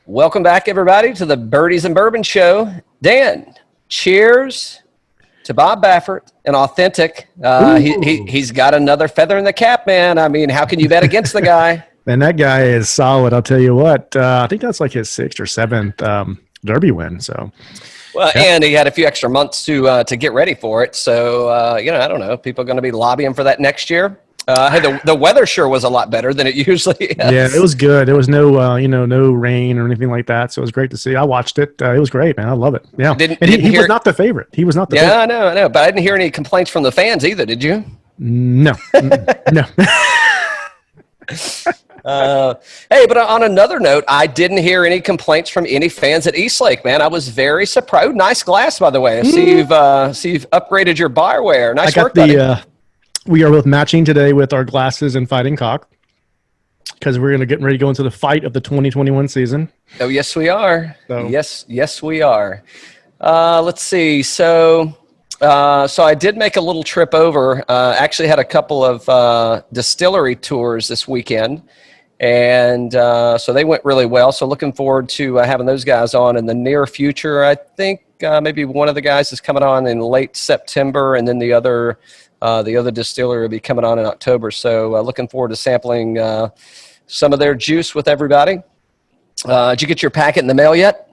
Welcome back, everybody, to the Birdies and Bourbon Show. Dan, cheers to Bob Baffert, an authentic. He's got another feather in the cap, man. I mean, how can you bet against the guy? Man, that guy is solid. I'll tell you what. I think that's like his 6th or 7th Derby win. So, well, yeah. And he had a few extra months to get ready for it. So, I don't know. People are going to be lobbying for that next year. Hey, the weather sure was a lot better than it usually is. Yeah, it was good. There was no, no rain or anything like that. So it was great to see. I watched it. It was great, man. I love it. Yeah. He was not the favorite. He was not the favorite. Yeah, I know. But I didn't hear any complaints from the fans either, did you? No. No. Hey, but on another note, I didn't hear any complaints from any fans at Eastlake, man. I was very surprised. Nice glass, by the way. I see you've upgraded your barware. Nice work, buddy. We are both matching today with our glasses and fighting cock because we're getting ready to go into the fight of the 2021 season. Oh, yes, we are. So. Yes, we are. Let's see. So I did make a little trip over. Actually had a couple of distillery tours this weekend. And so they went really well. So looking forward to having those guys on in the near future. I think maybe one of the guys is coming on in late September, and then the other distillery will be coming on in October. So looking forward to sampling some of their juice with everybody. Did you get your packet in the mail yet?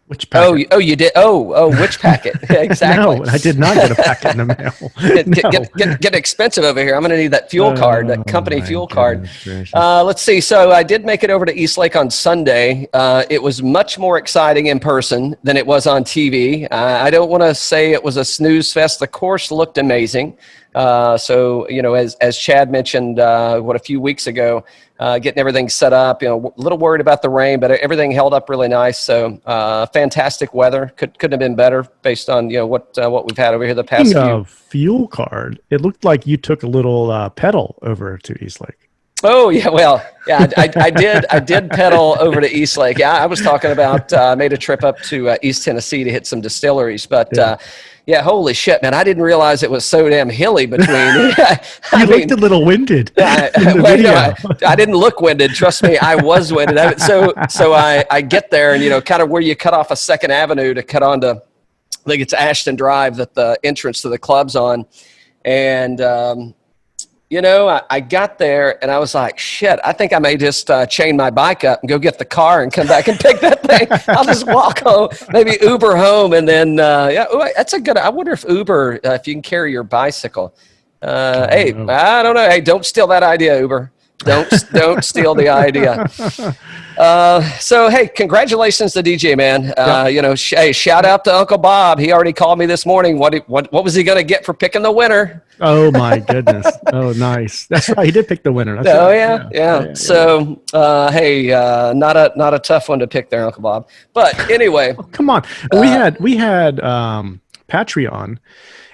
Which packet? Oh, you did. Oh, which packet? Yeah, exactly. No, I did not get a packet in the mail. Get expensive over here. I'm going to need that fuel card, that company fuel card. Let's see. So I did make it over to Eastlake on Sunday. It was much more exciting in person than it was on TV. I don't want to say it was a snooze fest. The course looked amazing. So, as Chad mentioned, a few weeks ago, getting everything set up, a little worried about the rain, but everything held up really nice. So, fantastic weather. Couldn't have been better based on, what we've had over here the past few. Fuel card. It looked like you took a little pedal over to Eastlake. Oh yeah, well, yeah, I did pedal over to Eastlake. Yeah, I was talking about made a trip up to East Tennessee to hit some distilleries, but yeah, holy shit, man! I didn't realize it was so damn hilly between. You looked a little winded. I didn't look winded. Trust me, I was winded. So I get there, and kind of where you cut off a 2nd Avenue to cut onto, I think it's Ashton Drive that the entrance to the club's on, and. I got there and I was like, shit, I think I may just chain my bike up and go get the car and come back and pick that thing. I'll just walk home, maybe Uber home. And then, that's a good, I wonder if Uber, if you can carry your bicycle. Hey, I don't know. Hey, don't steal that idea, Uber. Don't steal the idea. So, hey, congratulations to DJ, man. Hey, shout out to Uncle Bob. He already called me this morning. What was he going to get for picking the winner? Oh, my goodness. Oh, nice. That's right. He did pick the winner. That's right. Yeah. So, hey, not a tough one to pick there, Uncle Bob. But anyway. Oh, come on. We had Patreon.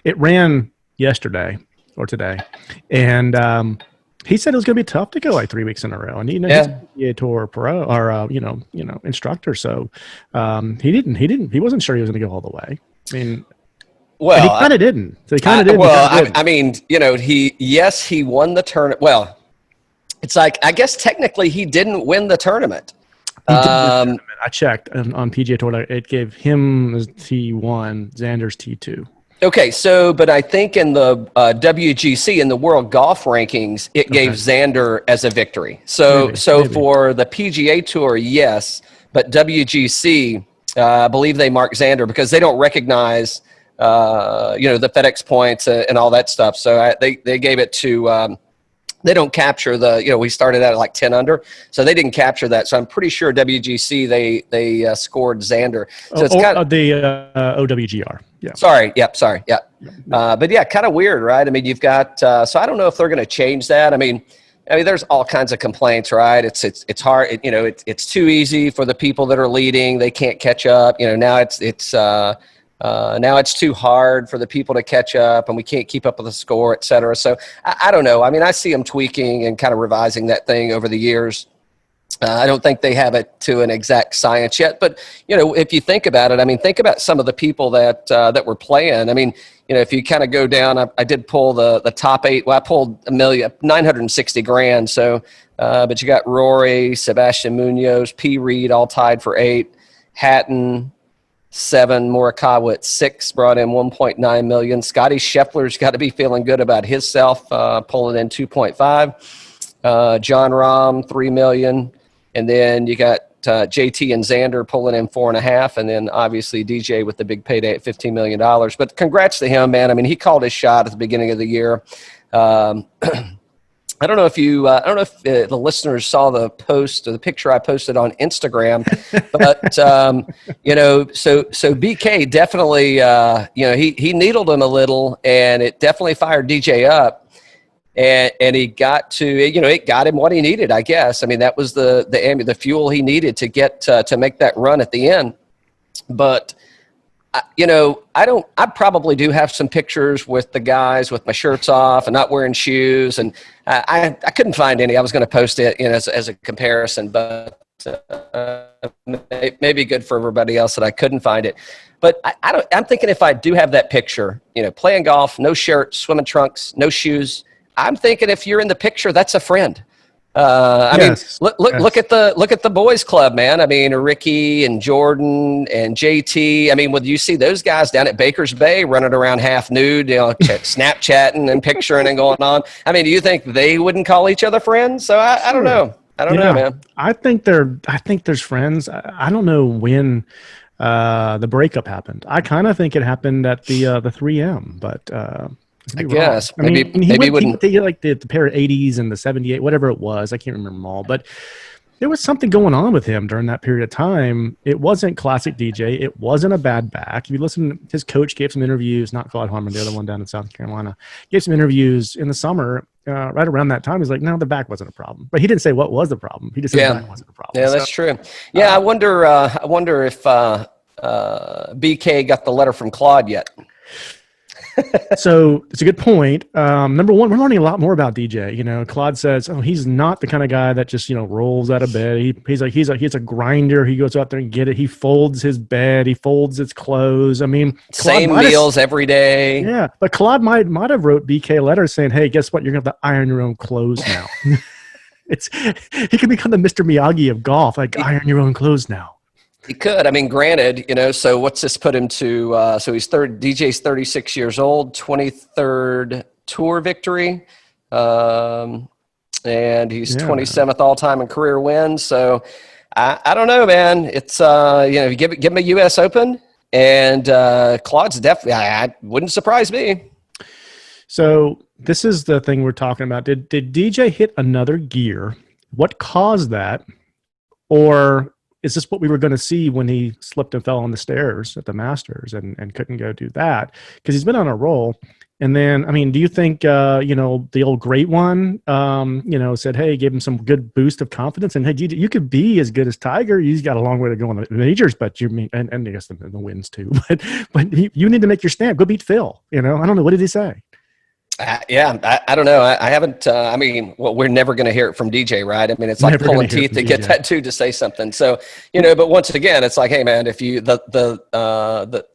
It ran yesterday or today. And he said it was going to be tough to go like 3 weeks in a row, and he's a PGA Tour pro or instructor. So he wasn't sure he was going to go all the way. I mean, well, he kind of didn't. So he kind of did. Well, I mean, he won the tournament. Well, it's like I guess technically he didn't win the tournament. I checked on PGA Tour. It gave him T1, Xander's T2. Okay, but I think in the WGC, in the World Golf Rankings, it gave Xander as a victory. So maybe. For the PGA Tour, yes, but WGC, I believe they mark Xander because they don't recognize, the FedEx points and all that stuff. So they gave it to. They don't capture we started out at like 10 under, so they didn't capture that. So I'm pretty sure WGC they scored Xander. So it's kind of the OWGR. Yeah. Sorry. Yeah. But yeah, kind of weird, right? I mean, you've got. So I don't know if they're going to change that. I mean, there's all kinds of complaints, right? It's hard. It's too easy for the people that are leading. They can't catch up. Now it's too hard for the people to catch up, and we can't keep up with the score, et cetera. So I don't know. I mean, I see them tweaking and kind of revising that thing over the years. I don't think they have it to an exact science yet, but if you think about it, I mean, think about some of the people that were playing. I mean, if you kind of go down, I did pull the top 8. Well, I pulled 960 grand. So, but you got Rory, Sebastian Munoz, P. Reed, all tied for 8. Hatton, 7. Morikawa at 6, brought in 1.9 million. Scotty Scheffler's got to be feeling good about himself, pulling in 2.5. John Rahm, 3 million. And then you got JT and Xander pulling in 4.5, and then obviously DJ with the big payday at $15 million. But congrats to him, man. I mean, he called his shot at the beginning of the year. I don't know if the listeners saw the post or the picture I posted on Instagram, but so BK definitely he needled him a little, and it definitely fired DJ up. And he got to, it got him what he needed, I guess. I mean, that was the fuel he needed to get to make that run at the end. But, I probably do have some pictures with the guys with my shirts off and not wearing shoes. And I couldn't find any. I was going to post it as a comparison, but maybe good for everybody else that I couldn't find it. But I'm thinking if I do have that picture, playing golf, no shirt, swimming trunks, no shoes, I'm thinking if you're in the picture, that's a friend. I mean, look at the boys club, man. I mean, Ricky and Jordan and JT. I mean, when you see those guys down at Baker's Bay running around half nude, Snapchatting and picturing and going on. I mean, do you think they wouldn't call each other friends? So I don't know. I don't know, man. I think there's friends. I don't know when the breakup happened. I kind of think it happened at the 3M, but. I guess maybe he wouldn't take like the pair of 80s and the 78, whatever it was. I can't remember them all, but there was something going on with him during that period of time. It wasn't classic DJ. It wasn't a bad back. If you listen, his coach gave some interviews, not Claude Harmon, the other one down in South Carolina, gave some interviews in the summer, right around that time. He's like, no, the back wasn't a problem, but he didn't say what was the problem. He just said the back wasn't a problem. Yeah, that's true. Yeah. I wonder if BK got the letter from Claude yet. So it's a good point. Number one, we're learning a lot more about DJ. Claude says, he's not the kind of guy that just, rolls out of bed. He's a grinder. He goes out there and get it. He folds his bed. He folds his clothes. I mean, same meals every day. Yeah. But Claude might have wrote BK a letter saying, hey, guess what? You're going to have to iron your own clothes now. He could become the Mr. Miyagi of golf, like iron your own clothes now. He could. I mean, granted, so what's this put him to? So he's DJ's 36 years old, 23rd tour victory, and he's 27th all time in career wins. So I don't know, man. It's you give him a U.S. Open, and Claude's definitely. I wouldn't surprise me. So this is the thing we're talking about. Did DJ hit another gear? What caused that, or is this what we were going to see when he slipped and fell on the stairs at the Masters and couldn't go do that? Because he's been on a roll. And then, I mean, do you think, the old great one, said, hey, gave him some good boost of confidence. And, hey, you could be as good as Tiger. He's got a long way to go in the majors, but and I guess the wins too. But you need to make your stamp. Go beat Phil. I don't know. What did he say? I don't know. I haven't. We're never going to hear it from DJ, right? I mean, it's like pulling teeth to get that dude to say something. So, but once again, it's like, hey, man, if you the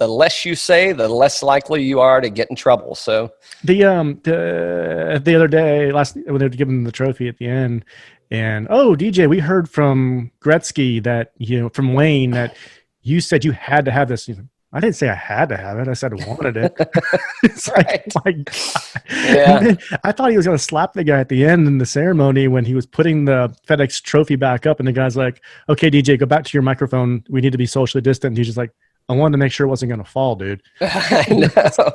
less you say, the less likely you are to get in trouble. So the other day, when they were giving him the trophy at the end, and DJ, we heard from Gretzky that from Wayne that you said you had to have this. I didn't say I had to have it. I said I wanted it. It's right. Like, my God. Yeah. I thought he was going to slap the guy at the end in the ceremony when he was putting the FedEx trophy back up. And the guy's like, okay, DJ, go back to your microphone. We need to be socially distant. And he's just like, I wanted to make sure it wasn't going to fall, dude. I know.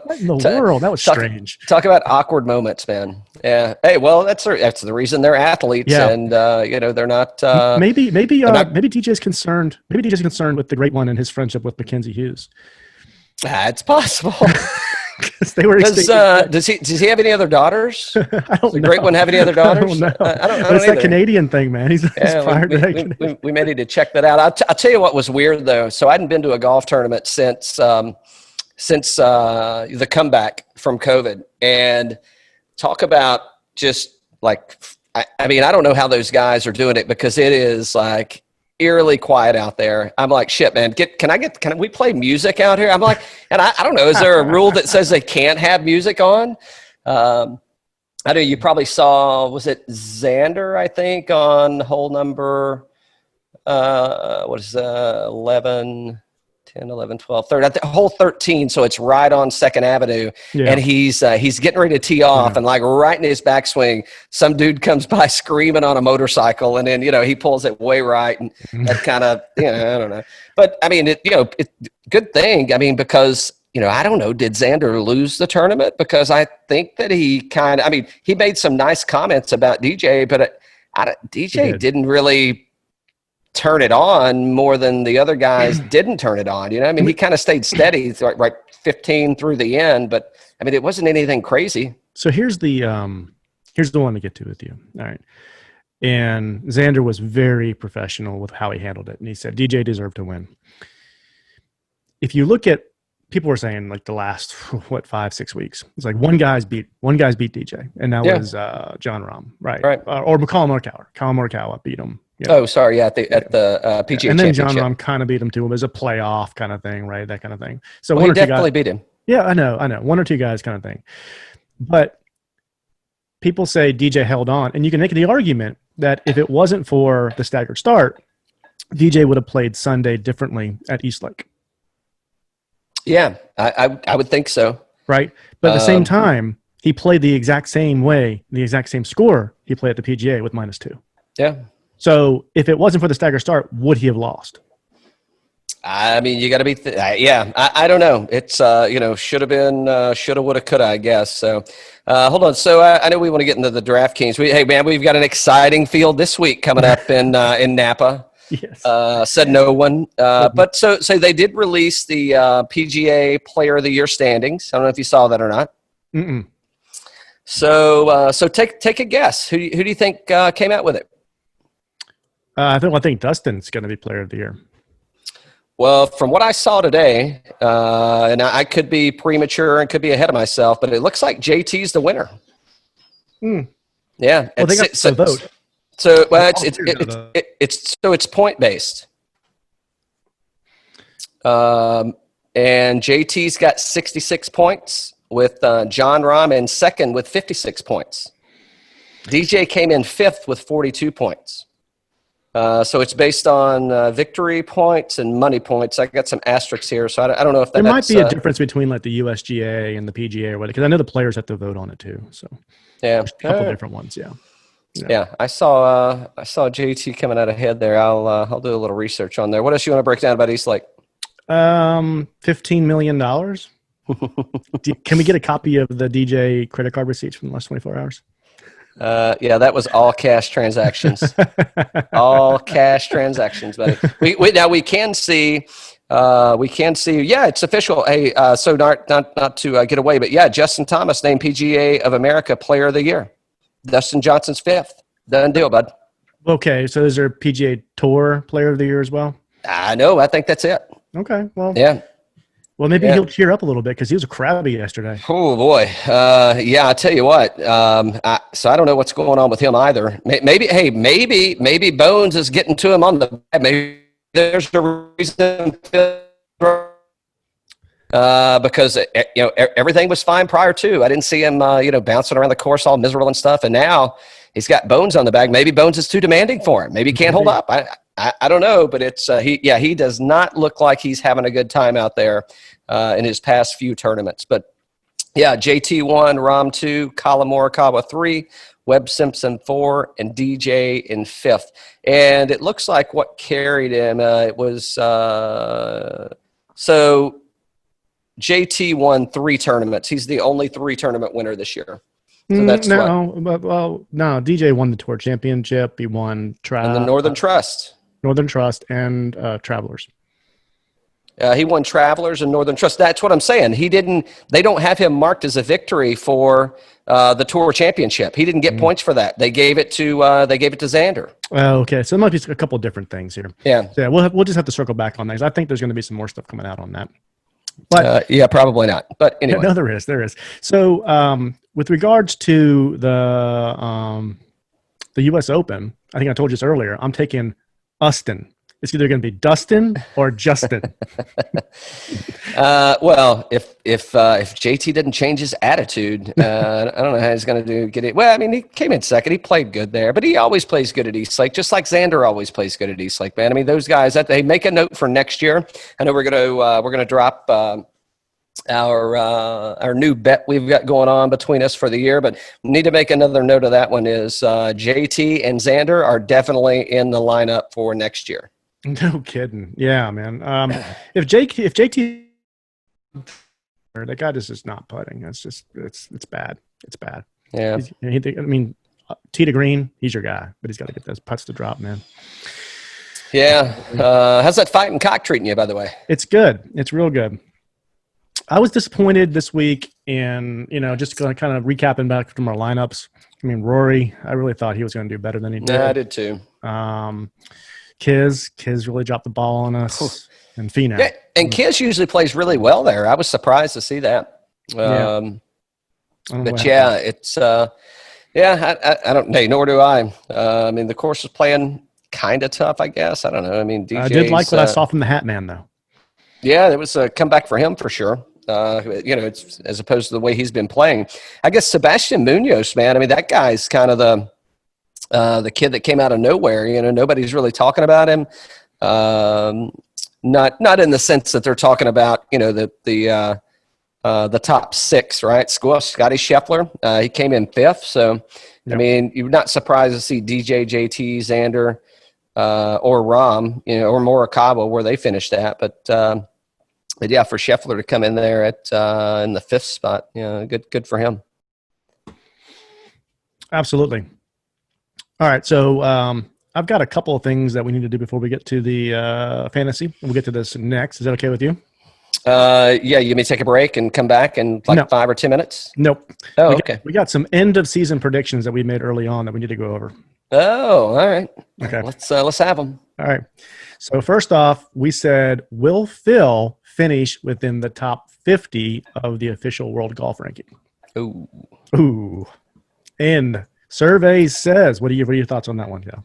What in the world? That was strange. Talk about awkward moments, man. Yeah. Hey, well, that's the reason they're athletes, and they're not. Maybe DJ's concerned. Maybe DJ's concerned with the great one and his friendship with Mackenzie Hughes. It's possible. They were does he have any other daughters? I don't know. The great one have any other daughters? I don't know. I don't it's that Canadian thing, man. He's fired. We may need to check that out. I'll tell you what was weird though. So I hadn't been to a golf tournament since the comeback from COVID, and talk about just like I mean, I don't know how those guys are doing it because it is like eerily quiet out there. I'm like, shit, man, can we play music out here? I'm like, and I don't know, is there a rule that says they can't have music on? I know you probably saw, was it Xander, I think, on hole number, 11, 10, 11, 12, 13, hole 13. So it's right on Second Avenue. Yeah. And he's getting ready to tee off, and like right in his backswing, some dude comes by screaming on a motorcycle, and then, he pulls it way right. And that kind of, I don't know. But I mean, good thing. I mean, because, I don't know, did Xander lose the tournament? Because I think that he made some nice comments about DJ, but DJ didn't really turn it on more than the other guys didn't turn it on. I mean, he kind of stayed steady right 15 through the end, but I mean, it wasn't anything crazy. So here's the one to get to with you. All right. And Xander was very professional with how he handled it. And he said, DJ deserved to win. If you look at, people were saying like the last, 5-6 weeks, it's like one guy's beat DJ. And that was John Rahm. Right. Or Colin Morikawa. Colin Morikawa beat him. Oh, sorry. Yeah, at the PGA and then Championship. John Rahm kind of beat him too. It was a playoff kind of thing, right? That kind of thing. So he definitely beat him. Yeah, I know. One or two guys kind of thing. But people say DJ held on, and you can make the argument that if it wasn't for the staggered start, DJ would have played Sunday differently at Eastlake. Yeah, I would think so. Right. But at the same time, he played the exact same way, the exact same score he played at the PGA with -2. Yeah. So if it wasn't for the staggered start, would he have lost? I mean, you got to be, I don't know. It's, should have been, shoulda, woulda, coulda, I guess. So hold on. So I know we want to get into the DraftKings. Hey, man, we've got an exciting field this week coming up in Napa. Yes. Said no one. But so they did release the PGA Player of the Year standings. I don't know if you saw that or not. Mm-mm. So take a guess. Who do you think came out with it? I think Dustin's going to be Player of the Year. Well, from what I saw today, and I could be premature and could be ahead of myself, but it looks like JT's the winner. Yeah. Well, they got the vote. So it's point based. And JT's got 66 points with John Rahm in second with 56 points. DJ came in fifth with 42 points. So it's based on victory points and money points. I got some asterisks here, so I don't know if there might be a difference between like the USGA and the PGA or whatever, because I know the players have to vote on it too. So yeah, a couple different ones. Yeah. I saw JT coming out ahead there. I'll do a little research on there. What else you want to break down about Eastlake? $15 million. Can we get a copy of the DJ credit card receipts from the last 24 hours? Yeah, that was all cash transactions. All cash transactions, buddy. We can see. Yeah, it's official. Hey, so not to get away, but yeah, Justin Thomas named PGA of America Player of the Year. Dustin Johnson's fifth. Done deal, bud. Okay, so is there a PGA Tour Player of the Year as well? No, I think that's it. Okay, well, yeah. Well, maybe he'll cheer up a little bit because he was crabby yesterday. Oh boy, yeah. I tell you what. So I don't know what's going on with him either. Maybe Bones is getting to him on the. Maybe there's a reason. Because everything was fine prior to. I didn't see him bouncing around the course all miserable and stuff. And now he's got Bones on the bag. Maybe Bones is too demanding for him. Maybe he can't hold up. I don't know, but it's he does not look like he's having a good time out there in his past few tournaments. But yeah, JT 1, Rahm 2, Colin Morikawa 3, Webb Simpson 4, and DJ in 5th. And it looks like what carried him it was so JT won 3 tournaments. He's the only 3 tournament winner this year. So that's no. DJ won the Tour Championship. He won and the Northern Trust. Northern Trust and Travelers. He won Travelers and Northern Trust. That's what I'm saying. They don't have him marked as a victory for the Tour Championship. He didn't get points for that. They gave it to Xander. Oh, okay. So there might be a couple different things here. Yeah. So yeah, we'll just have to circle back on that. I think there's going to be some more stuff coming out on that. But yeah, probably not. But anyway, no, there is. So with regards to the the U.S. Open, I think I told you this earlier, I'm taking Ustin. It's either going to be Dustin or Justin. Well, if JT didn't change his attitude, I don't know how he's going to get it. Well, I mean, he came in second. He played good there, but he always plays good at Eastlake, just like Xander always plays good at Eastlake. Man, I mean, those guys that they make a note for next year. I know we're going to drop our new bet we've got going on between us for the year, but we need to make another note of that one. Is JT and Xander are definitely in the lineup for next year. No kidding. Yeah, man. If JT, that guy just is not putting. It's bad. It's bad. Yeah. I mean, tee to green, he's your guy, but he's got to get those putts to drop, man. Yeah. How's that fighting cock treating you, by the way? It's good. It's real good. I was disappointed this week, and just going to kind of recapping back from our lineups. I mean, Rory, I really thought he was going to do better than he did. Yeah, I did too. Kiz really dropped the ball on us, and Finau. Yeah, and Kiz usually plays really well there. I was surprised to see that. But yeah, it's I don't know. Nor do I. I mean, the course was playing kind of tough, I guess. I don't know. I mean, DJ's, I did like what I saw from the Hat Man, though. Yeah, it was a comeback for him for sure. It's as opposed to the way he's been playing. I guess Sebastian Munoz, man. I mean, that guy's kind of the kid that came out of nowhere. Nobody's really talking about him. Not in the sense that they're talking about the top six, right? Scotty Scheffler, he came in fifth. So yep. I mean, you're not surprised to see DJ, JT, Xander, or Rahm, or Morikawa where they finished at. But yeah, for Scheffler to come in there at in the fifth spot, good for him. Absolutely. All right, so I've got a couple of things that we need to do before we get to the fantasy. We'll get to this next. Is that okay with you? Yeah, you may take a break and come back in 5 or 10 minutes? Nope. Oh, okay. We got some end-of-season predictions that we made early on that we need to go over. Oh, all right. Okay. Let's have them. All right. So first off, we said, will Phil finish within the top 50 of the official world golf ranking? Ooh. And survey says, what are your thoughts on that one, Joe?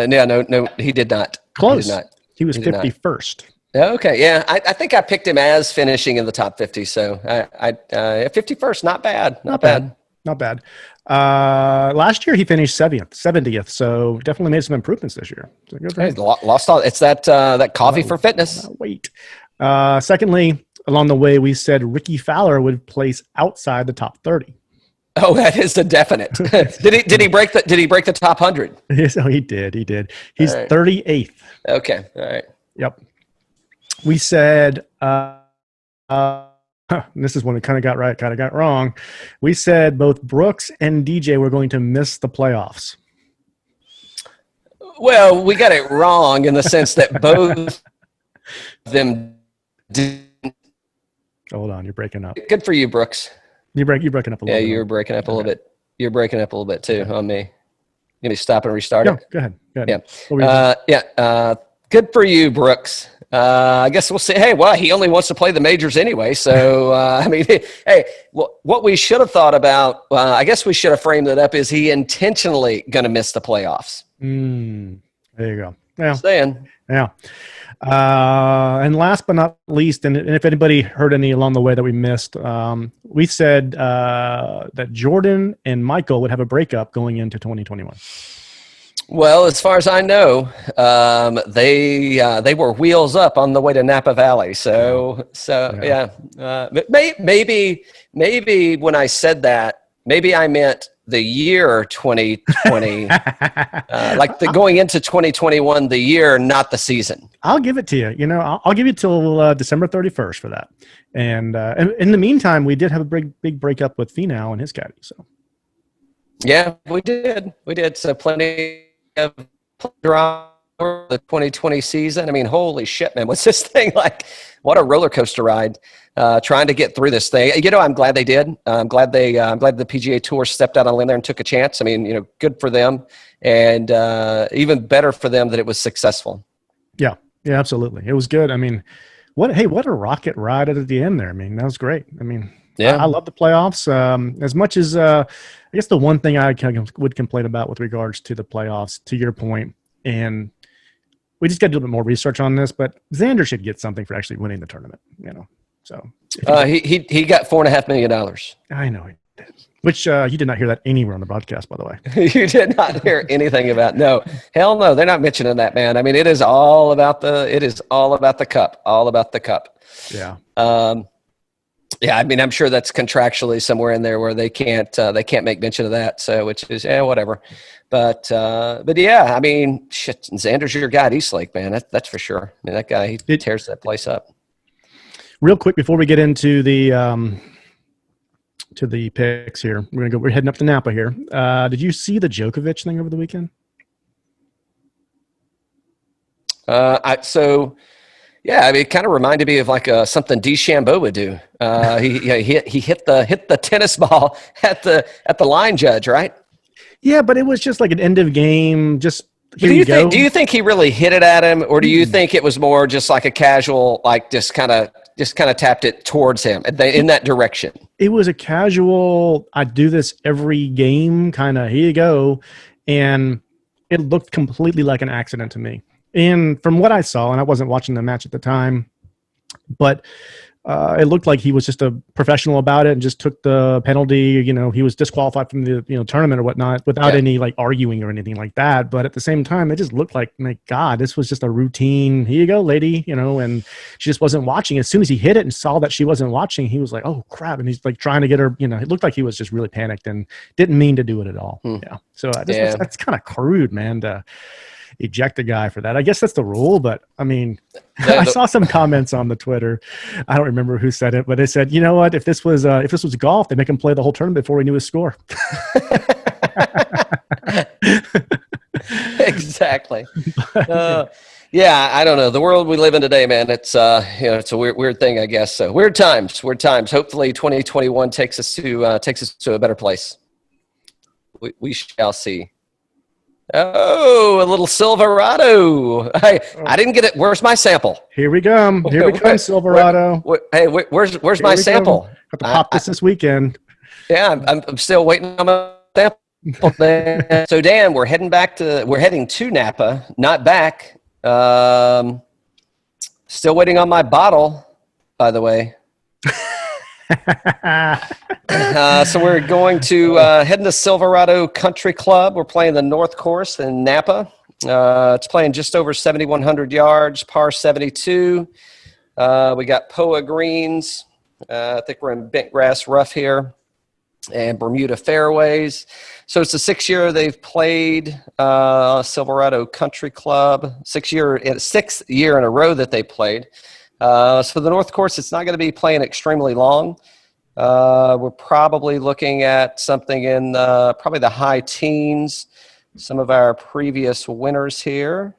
No, he did not. Close. He was 51st. Okay, yeah. I think I picked him as finishing in the top 50. So I 51st, not bad. Not bad. Last year he finished 70th. So definitely made some improvements this year. So good for him. Lost all. It's that coffee for fitness. Wait. Secondly, along the way, we said Ricky Fowler would place outside the top 30. Oh, that is a definite. Did he break the top 100? Yes, he did. He's right. 38th. Okay. All right. Yep. We said this is one we kind of got right, kind of got wrong. We said both Brooks and DJ were going to miss the playoffs. Well, we got it wrong in the sense that both of them didn't. Hold on, you're breaking up. Good for you, Brooks. You're breaking up a little bit. Yeah, you're breaking up a little bit. You're breaking up a little bit too on me. You need to stop and restart it? Go ahead. Yeah. Good for you, Brooks. I guess we'll see. Hey, well, he only wants to play the majors anyway. So, I mean, hey, what we should have thought about, I guess we should have framed it up, is he intentionally going to miss the playoffs? There you go. Yeah. Staying. Yeah. And last but not least, and if anybody heard any along the way that we missed, we said that Jordan and Michael would have a breakup going into 2021. Well, as far as I know, they were wheels up on the way to Napa Valley. So yeah. Maybe when I said that, maybe I meant the year 2020, like going into 2021, the year, not the season. I'll give it to you. I'll give you till December 31st for that. And in the meantime, we did have a big breakup with Finau and his caddy. So yeah, we did. So plenty of drama for the 2020 season. I mean, holy shit, man! What's this thing like? What a roller coaster ride! Trying to get through this thing. I'm glad they did. I'm glad the PGA Tour stepped out on a limb there and took a chance. I mean, good for them, and even better for them that it was successful. Yeah, absolutely. It was good. I mean, what a rocket ride at the end there. I mean, that was great. I mean, Yeah. I love the playoffs. As much as I guess the one thing I would complain about with regards to the playoffs, to your point, and we just got to do a little bit more research on this, but Xander should get something for actually winning the tournament. So he got $4.5 million. I know he did. Which you did not hear that anywhere on the broadcast, by the way. You did not hear anything about. No, hell no, they're not mentioning that, man. I mean, it is all about the cup, all about the cup. Yeah. Yeah, I mean, I'm sure that's contractually somewhere in there where they can't make mention of that. So, which is whatever. But yeah, I mean, shit, Xander's your guy at Eastlake, man. That's for sure. I mean, that guy he tears that place up. Real quick before we get into the picks here, we're heading up to Napa here. Did you see the Djokovic thing over the weekend? Yeah, I mean, it kind of reminded me of like something DeChambeau would do. He hit the tennis ball at the line judge, right? Yeah, but it was just like an end of game. Just do you think he really hit it at him, or do you think it was more just like a casual, like just kind of tapped it towards him in that direction? It was a casual. I do this every game, kind of. Here you go, and it looked completely like an accident to me. And from what I saw, and I wasn't watching the match at the time, but it looked like he was just a professional about it and just took the penalty. He was disqualified from the tournament or whatnot without any like arguing or anything like that. But at the same time, it just looked like, my God, this was just a routine. Here you go, lady. And she just wasn't watching. As soon as he hit it and saw that she wasn't watching, he was like, "Oh crap!" And he's like trying to get her. It looked like he was just really panicked and didn't mean to do it at all. Yeah. So that's kind of crude, man. To eject a guy for that. I guess that's the rule, but I mean, I saw some comments on the Twitter. I don't remember who said it, but they said, "You know what? If this was golf, they make him play the whole tournament before he knew his score." Exactly. Yeah, I don't know. The world we live in today, man, it's it's a weird thing, I guess. So weird times. Hopefully 2021 takes us to a better place. We shall see. Oh, a little Silverado. I didn't get it. Where's my sample? Here we come. Here we come, Silverado. Where's my sample? Have to pop this weekend. Yeah, I'm still waiting on my sample. So Dan, we're heading to Napa, not back. Still waiting on my bottle, by the way. So we're going to head into Silverado Country Club. We're playing the North Course in Napa. It's playing just over 7,100 yards, par 72. We got POA greens. I think we're in bent grass rough here, and Bermuda fairways. So it's the sixth year they've played Silverado Country Club. Sixth year in a row that they played. So for the North Course, it's not going to be playing extremely long. We're probably looking at something in probably the high teens. Some of our previous winners here.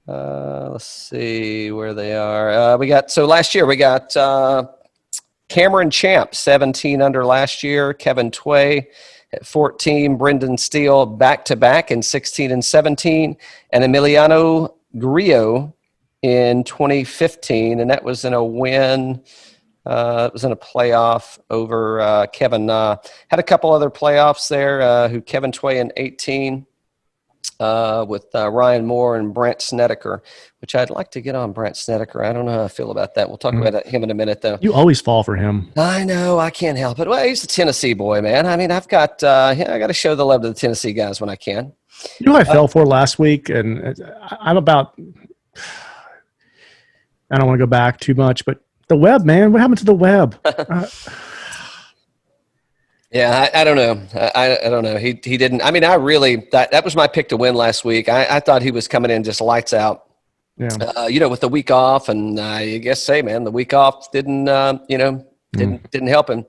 Let's see where they are. Last year we got Cameron Champ, 17 under last year. Kevin Tway at 14. Brendan Steele back-to-back in 16 and 17. And Emiliano Grillo in 2015, and that was in a win. It was in a playoff over Kevin Na. Had a couple other playoffs there, who Kevin Tway in 18 with Ryan Moore and Brant Snedeker, which I'd like to get on Brant Snedeker. I don't know how I feel about that. We'll talk about him in a minute, though. You always fall for him. I know. I can't help it. Well, he's a Tennessee boy, man. I mean, I got to show the love to the Tennessee guys when I can. You know what I fell for last week? And I'm about... I don't want to go back too much, but the web, man, what happened to the web? Yeah, I don't know. I don't know. He didn't. I mean, that was my pick to win last week. I thought he was coming in just lights out. Yeah. With the week off, and I guess the week off didn't help him.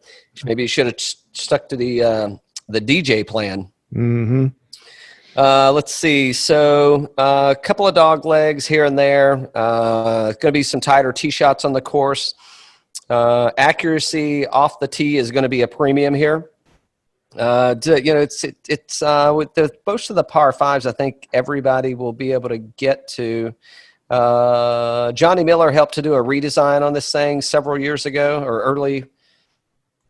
Maybe he should have stuck to the DJ plan. Mm-hmm. Let's see. So a couple of dog legs here and there. Going to be some tighter tee shots on the course. Accuracy off the tee is going to be a premium here. It's with most of the par fives, I think everybody will be able to get to. Johnny Miller helped to do a redesign on this thing several years ago, or early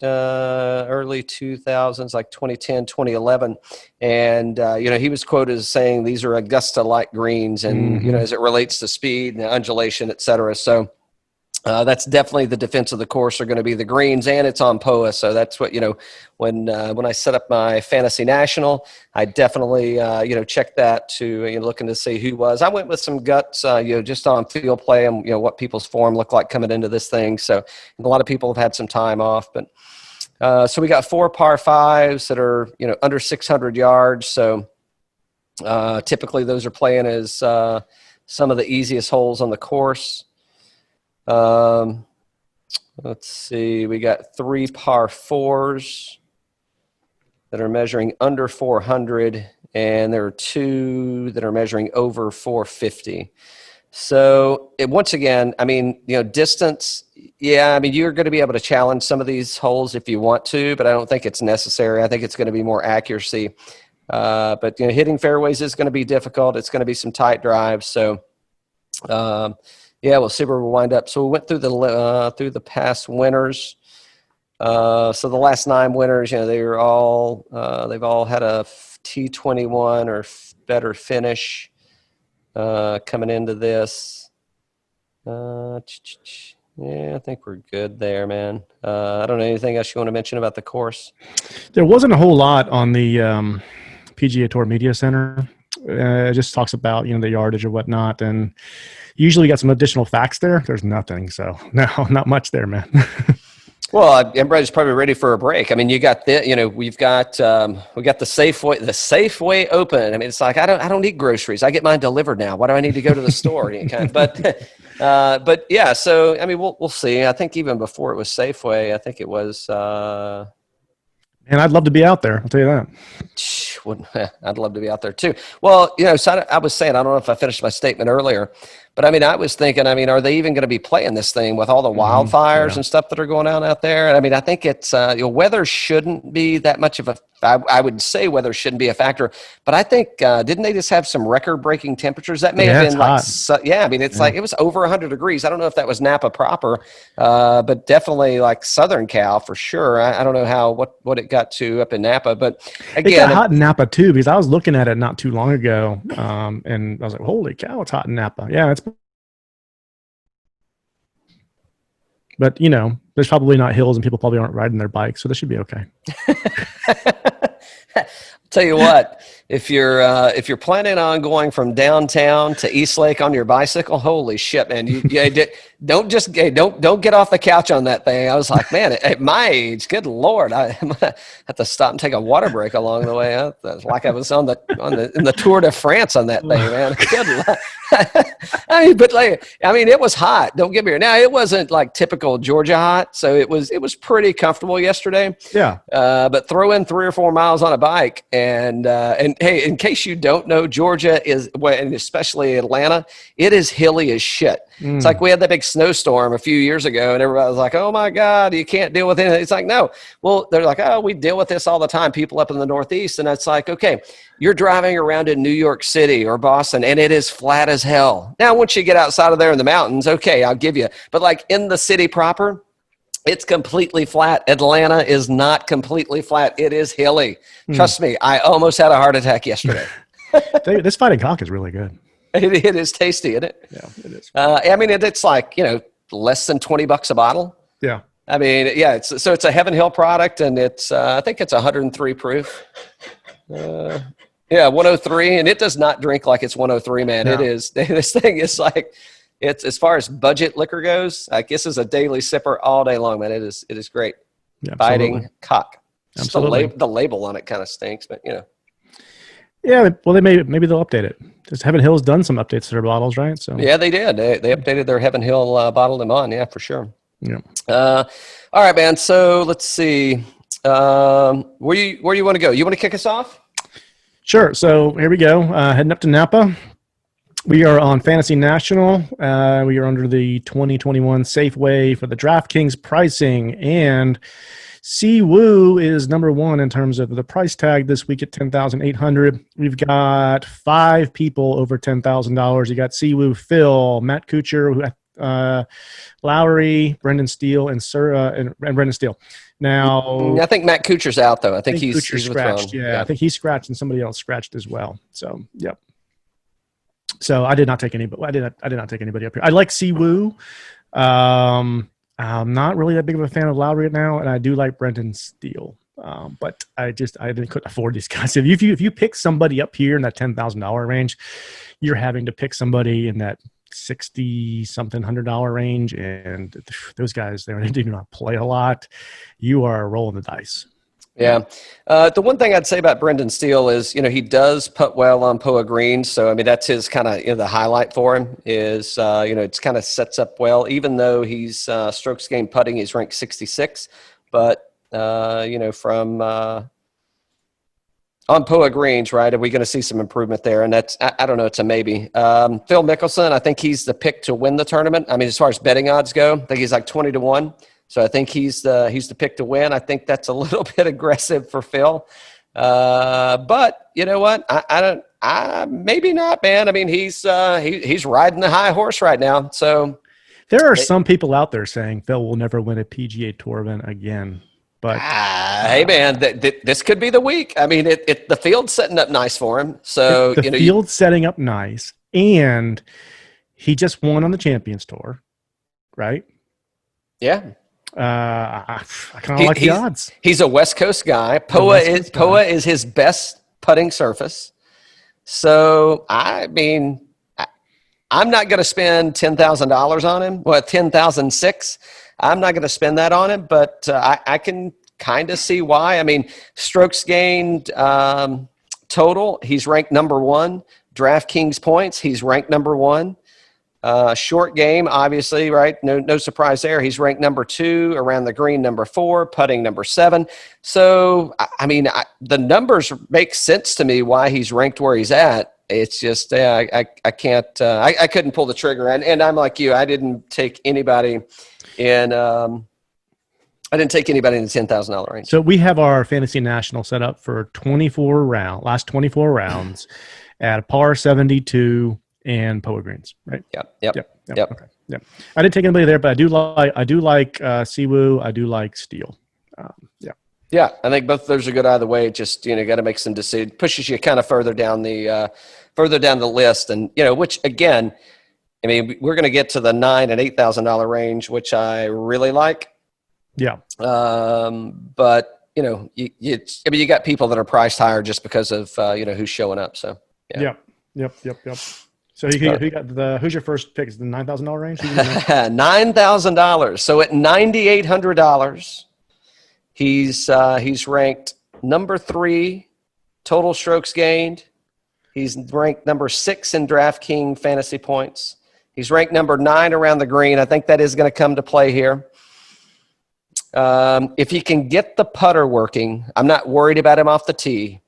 early 2000s, like 2010, 2011. And, he was quoted as saying these are Augusta-like greens and, as it relates to speed and undulation, et cetera. So that's definitely the defense of the course are going to be the greens, and it's on POA. So that's what, when I set up my Fantasy National, I definitely, checked that to, looking to see who was. I went with some guts, just on field play and, what people's form looked like coming into this thing. So a lot of people have had some time off, but so we got 4 par 5s that are, under 600 yards. So typically those are playing as some of the easiest holes on the course. Let's see, we got 3 par 4s that are measuring under 400, and there are 2 that are measuring over 450. So once again, distance, you're going to be able to challenge some of these holes if you want to, but I don't think it's necessary. I think it's going to be more accuracy. But hitting fairways is going to be difficult. It's going to be some tight drives. So, we'll see where we wind up. So we went through the past winners. So the last 9 winners, they've all had a T21 or better finish coming into this. I think we're good there, man. I don't know anything else you want to mention about the course. There wasn't a whole lot on the PGA Tour Media Center. It just talks about the yardage or whatnot, and usually got some additional facts there. There's nothing, so no, not much there, man. Well, everybody's probably ready for a break. You got we got the Safeway Open. It's like I don't need groceries. I get mine delivered now. Why do I need to go to the store? But yeah. So we'll see. I think even before it was Safeway, I think it was. And I'd love to be out there. I'll tell you that. I'd love to be out there too. Well, so I was saying, I don't know if I finished my statement earlier, but I was thinking, are they even going to be playing this thing with all the wildfires and stuff that are going on out there? And I think it's, weather shouldn't be that much of I would say weather shouldn't be a factor, but I think, didn't they just have some record breaking temperatures? That may have been like, it was over 100 degrees. I don't know if that was Napa proper, but definitely like Southern Cal for sure. I don't know what it got to up in Napa, but again, it got hot in Napa too, because I was looking at it not too long ago. And I was like, holy cow, it's hot in Napa. Yeah. But there's probably not hills and people probably aren't riding their bikes, so this should be okay. Tell you what, if you're planning on going from downtown to Eastlake on your bicycle, holy shit, man! Don't get off the couch on that thing. I was like, man, at my age, good Lord, I have to stop and take a water break along the way. Like I was in the Tour de France on that thing, man. Good Lord. It was hot. Don't get me wrong. Now it wasn't like typical Georgia hot, so it was pretty comfortable yesterday. Yeah. But throw in 3 or 4 miles on a bike, and hey, in case you don't know, Georgia is, and especially Atlanta, it is hilly as shit. It's like we had that big snowstorm a few years ago, and everybody was like, "Oh my God, you can't deal with it." It's like, no. Well, they're like, "Oh, we deal with this all the time." People up in the Northeast, and it's like, okay, you're driving around in New York City or Boston, and it is flat as hell. Now, once you get outside of there in the mountains, okay, I'll give you. But like in the city proper, it's completely flat. Atlanta is not completely flat. It is hilly. Trust me, I almost had a heart attack yesterday. This fighting cock is really good. It is tasty, isn't it? Yeah, it is. It's like, less than $20 a bottle. Yeah. It's a Heaven Hill product, and it's, I think it's 103 proof. 103, and it does not drink like it's 103, man. No. It is, this thing is like, it's, as far as budget liquor goes, like this is a daily sipper all day long, man. It is great. Yeah, fighting cock. Absolutely. The label on it kind of stinks, but Yeah, well, maybe they'll update it. Because Heaven Hill's done some updates to their bottles, right? So yeah, they did. They updated their Heaven Hill bottle them on, yeah, for sure. Yeah. All right, man. So let's see. Where you want to go? You want to kick us off? Sure. So here we go. Heading up to Napa. We are on Fantasy National. We are under the 2021 Safeway for the Draftkings pricing, and Siwoo is number 1 in terms of the price tag this week at $10,800. We've got 5 people over $10,000. You got Siwoo, Phil, Matt Kuchar, Lowry, Brendan Steele, and Brendan Steele. Now, I think Matt Kuchar's out though. I think he's scratched. withdrawn. Yeah, I think he's scratched and somebody else scratched as well. So, yep. So I did not take anybody. I did not take anybody up here. I like Siwoo. I'm not really that big of a fan of Lowry right now, and I do like Brendan Steele. But I couldn't afford these guys. If you pick somebody up here in that $10,000 range, you're having to pick somebody in that $60-something $100 range, and those guys they do not play a lot. You are rolling the dice. Yeah. The one thing I'd say about Brendan Steele is, he does putt well on POA greens. So, I mean, that's his kind of, the highlight for him is, it's kind of sets up well, even though he's strokes gained putting, he's ranked 66. But, from on POA greens, right, are we going to see some improvement there? And that's, I don't know, it's a maybe. Phil Mickelson, I think he's the pick to win the tournament. I mean, as far as betting odds go, I think he's like 20-1. So I think he's the pick to win. I think that's a little bit aggressive for Phil, but you know what? Maybe not, man. I mean, he's riding the high horse right now. So there are some people out there saying Phil will never win a PGA Tour event again. But hey, man, this could be the week. I mean, the field's setting up nice for him. So the field's setting up nice, and he just won on the Champions Tour, right? Yeah. I kind of like the odds. He's a West Coast guy. POA is his best putting surface. So I mean, I'm not going to spend $10,000 on him. Well, $10,006. I'm not going to spend that on him, but I can kind of see why. I mean, strokes gained total, he's ranked number 1. DraftKings points, he's ranked number 1. Short game, obviously, right? No surprise there. He's ranked number 2, around the green number 4, putting number 7. So, I mean, the numbers make sense to me why he's ranked where he's at. It's just I can't. I couldn't pull the trigger, and I'm like you. I didn't take anybody in. I didn't take anybody in the $10,000 range. So we have our Fantasy National set up for last 24 rounds at a par 72. And POA greens, right? Yep. Okay. Yep. I didn't take anybody there, but I do like Siwoo. I do like Steele. Yeah, I think both of those are good either way. Just got to make some decisions. Pushes you kind of further down the list, and which again, I mean, we're going to get to the $9,000 and $8,000 range, which I really like. Yeah. But you got people that are priced higher just because of who's showing up. So yeah. Yep. So who's your first pick? Is the $9,000 range? $9,000. So at $9,800, he's ranked number 3 total strokes gained. He's ranked number 6 in DraftKings fantasy points. He's ranked number 9 around the green. I think that is going to come to play here. If he can get the putter working, I'm not worried about him off the tee.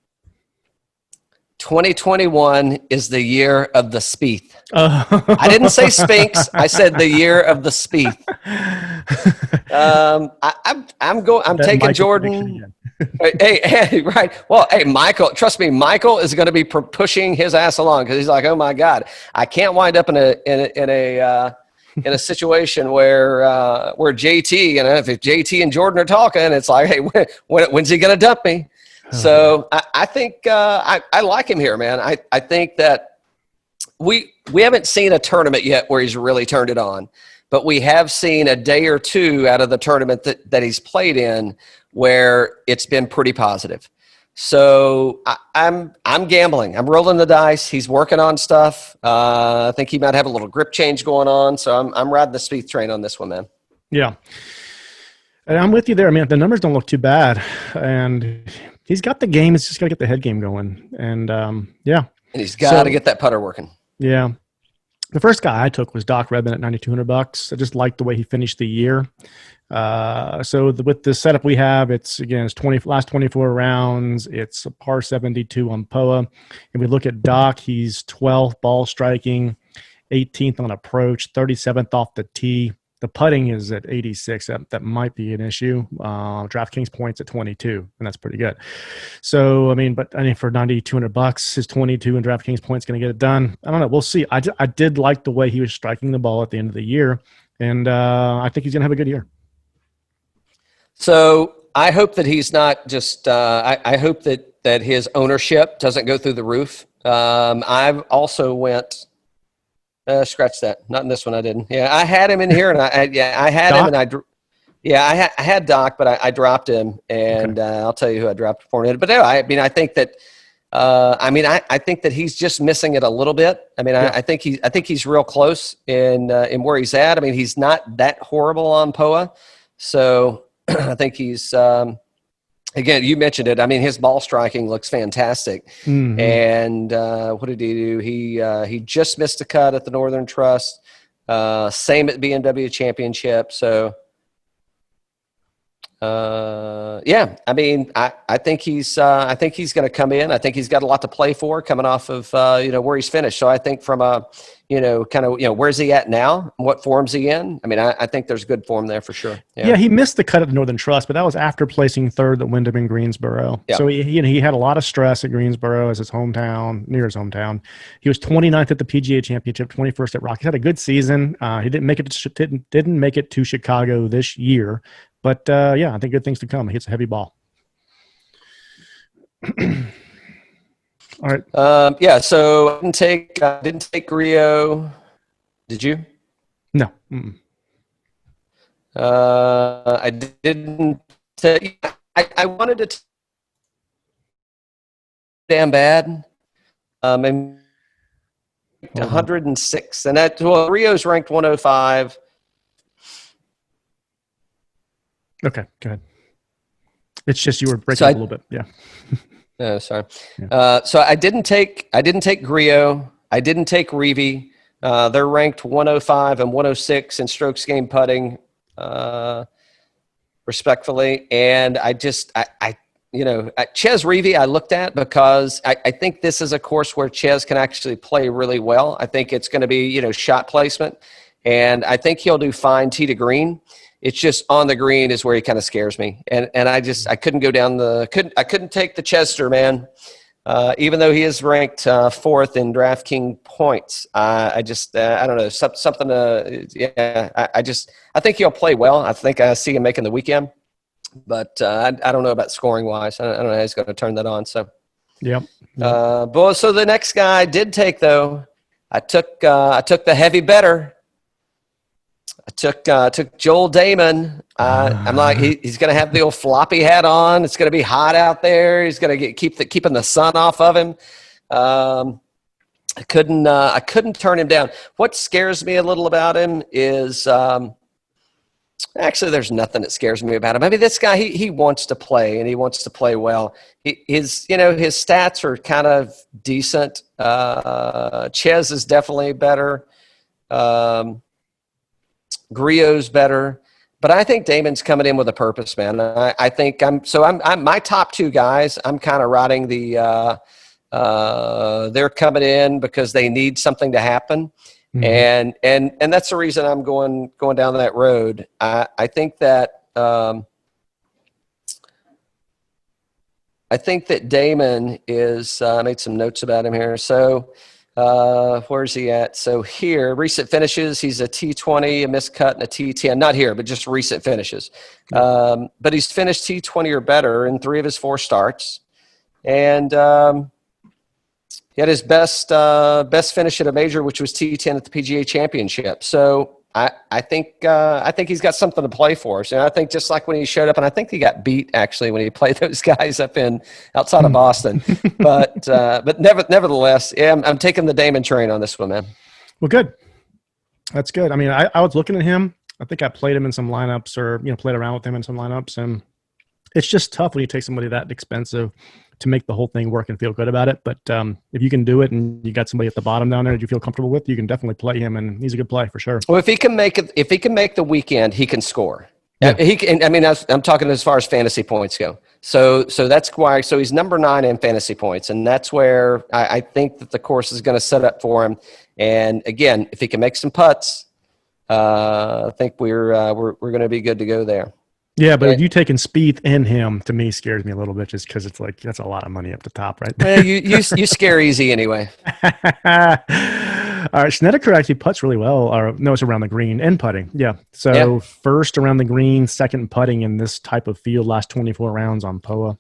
2021 is the year of the Spieth. I didn't say Spinks. I said the year of the Spieth. I'm taking Jordan. Hey, right. Well, hey, Michael, trust me, Michael is going to be pushing his ass along because he's like, oh my God, I can't wind up in a situation where JT, if JT and Jordan are talking, it's like, hey, when's he going to dump me? So I think I like him here, man. I think that we haven't seen a tournament yet where he's really turned it on, but we have seen a day or two out of the tournament that he's played in where it's been pretty positive. So I'm gambling. I'm rolling the dice. He's working on stuff. I think he might have a little grip change going on. So I'm riding the Spieth train on this one, man. Yeah. And I'm with you there. I mean, the numbers don't look too bad. And he's got the game. He's just got to get the head game going. And, yeah. And he's got to get that putter working. Yeah. The first guy I took was Doc Redman at $9,200. I just liked the way he finished the year. With the setup we have, it's last 24 rounds. It's a par 72 on POA. If we look at Doc, he's 12th ball striking, 18th on approach, 37th off the tee. The putting is at 86. That might be an issue. DraftKings points at 22, and that's pretty good. So, but for $9,200, his 22 and DraftKings points going to get it done. I don't know. We'll see. I did like the way he was striking the ball at the end of the year, and I think he's going to have a good year. So I hope that he's not just. I hope that his ownership doesn't go through the roof. I've also went. Scratch that. Not in this one. I didn't. Yeah, I had him in here, and I had Doc? him, and I had Doc, but I dropped him, and I'll tell you who I dropped for it. But no, I mean, I think that. I think that he's just missing it a little bit. I mean, I think he's real close in where he's at. I mean, he's not that horrible on POA, so I think he's. Again, you mentioned it. I mean, his ball striking looks fantastic. Mm-hmm. And what did he do? He just missed a cut at the Northern Trust. Same at BMW Championship. So, I mean, I think he's going to come in. I think he's got a lot to play for coming off of where he's finished. So I think from a where's he at now? What form's he in? I mean, I think there's good form there for sure. Yeah, he missed the cut at the Northern Trust, but that was after placing third at Wyndham in Greensboro. Yeah. So he had a lot of stress at Greensboro as his hometown, near his hometown. He was 29th at the PGA Championship, 21st at Rock. He had a good season. He didn't make it to Chicago this year, but I think good things to come. He hits a heavy ball. All right. So I didn't take Rio. Did you? No. I didn't take. I wanted to damn bad. And 106, and Rio's ranked 105. Okay, go ahead. It's just you were breaking up a little bit. Yeah. No, sorry. Yeah. So I didn't take Grillo. I didn't take Reavie. They're ranked 105 and 106 in strokes gained putting, respectfully. And Chez Reavie I looked at because I think this is a course where Chez can actually play really well. I think it's going to be, shot placement. And I think he'll do fine tee to green. It's just on the green is where he kind of scares me. And I couldn't go down I couldn't take the Chester, man. Even though he is ranked fourth in DraftKings points. I don't know, something I think he'll play well. I think I see him making the weekend, but I don't know about scoring wise. I don't know how he's going to turn that on. So, yep. So the next guy I did take though, I took the heavy better. I took Joel Dahmen. I'm like, he's going to have the old floppy hat on. It's going to be hot out there. He's going to keeping the sun off of him. I couldn't turn him down. What scares me a little about him is actually there's nothing that scares me about him. I mean, this guy he wants to play and he wants to play well. His stats are kind of decent. Chez is definitely better. Grillo's better, but I think Damen's coming in with a purpose, man. I think I'm my top two guys. I'm kind of riding they're coming in because they need something to happen. Mm-hmm. And that's the reason I'm going down that road. I think that Dahmen is, I made some notes about him here. So, where's he at? So here, recent finishes, he's a T20, a missed cut, and a T10. Not here, but just recent finishes. But he's finished T20 or better in 3 of his 4 starts. And he had his best finish at a major, which was T10 at the PGA Championship. So I think he's got something to play for. So I think just like when he showed up, and I think he got beat actually when he played those guys outside of Boston. but nevertheless, yeah, I'm taking the Dahmen train on this one, man. Well, good. That's good. I mean, I was looking at him. I think I played him in some lineups or played around with him in some lineups, and it's just tough when you take somebody that expensive to make the whole thing work and feel good about it. But if you can do it and you got somebody at the bottom down there that you feel comfortable with, you can definitely play him, and he's a good play for sure. Well, if he can make the weekend, he can score. Yeah. He can. I mean, I'm talking as far as fantasy points go. So that's why. So he's number 9 in fantasy points, and that's where I think that the course is going to set up for him. And again, if he can make some putts, I think we're going to be good to go there. Yeah, but if you taking Spieth and him, to me, scares me a little bit just because it's like that's a lot of money up the top, right? Well, you scare easy anyway. All right, Snedeker actually putts really well. Or no, it's around the green and putting. Yeah. So first around the green, second putting in this type of field. Last 24 rounds on POA.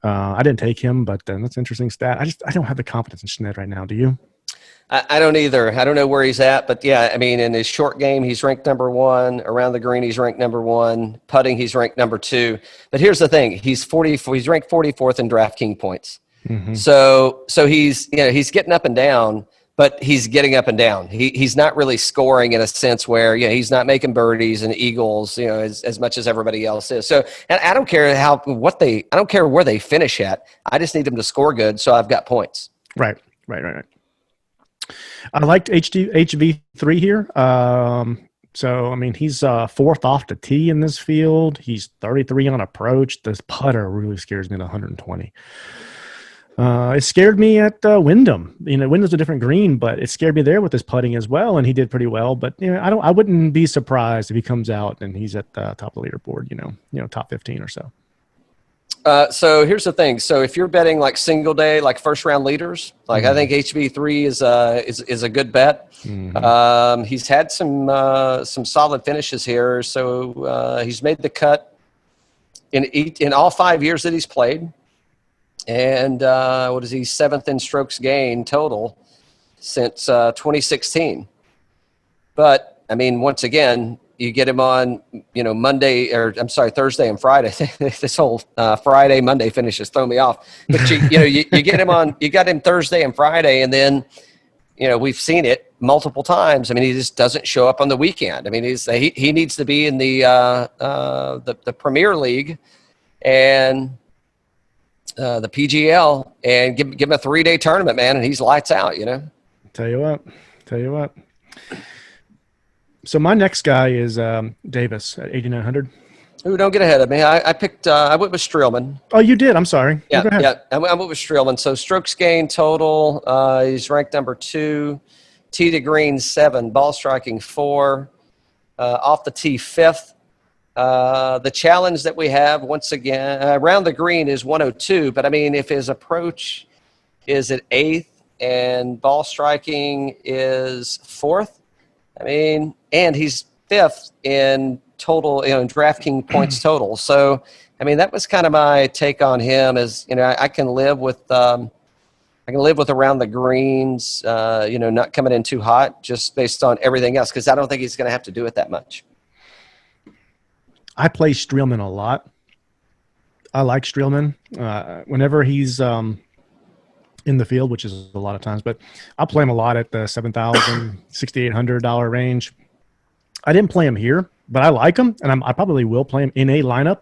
I didn't take him, but that's an interesting stat. I don't have the confidence in Schned right now. Do you? I don't either. I don't know where he's at, but yeah, I mean, in his short game, he's ranked number 1. Around the green, he's ranked number 1. Putting, he's ranked number 2. But here's the thing: he's ranked 44th in DraftKings points. Mm-hmm. So he's getting up and down, but he's getting up and down. He's not really scoring in a sense where he's not making birdies and eagles as much as everybody else is. So, and I don't care I don't care where they finish at. I just need them to score good, so I've got points. Right. I liked HV3 here. So, I mean, he's 4th off the tee in this field. He's 33 on approach. This putter really scares me at 120. It scared me at Wyndham. Wyndham's a different green, but it scared me there with his putting as well, and he did pretty well. But I wouldn't be surprised if he comes out and he's at the top of the leaderboard. Top 15 or so. So here's the thing. So if you're betting like single day, like first round leaders, like I think HV3 is a good bet. Mm-hmm. He's had some solid finishes here. So he's made the cut in all 5 years that he's played. And what is he? 7th in strokes gained total since 2016. But I mean, once again, you get him on, Thursday and Friday. This whole Friday, Monday finishes throw me off. But you get him on. You got him Thursday and Friday, and then we've seen it multiple times. I mean, he just doesn't show up on the weekend. I mean, he needs to be in the Premier League and the PGL and give him a 3-day tournament, man, and he's lights out. Tell you what. So my next guy is Davis at 8,900. Ooh, don't get ahead of me. I went with Streelman. Oh, you did? I'm sorry. Yeah. I went with Streelman. So strokes gained total, he's ranked number 2. Tee to green 7, ball striking 4, off the tee 5th. The challenge that we have once again around the green is 102. But I mean, if his approach is at 8th and ball striking is 4th, I mean, and he's 5th in total, in DraftKings points total. So, I mean, that was kind of my take on him. Is I can live with around the greens, not coming in too hot, just based on everything else, because I don't think he's going to have to do it that much. I play Streelman a lot. I like Streelman whenever he's in the field, which is a lot of times, but I'll play him a lot at the $7,000, $6,800 range. I didn't play him here, but I like him, and I probably will play him in a lineup.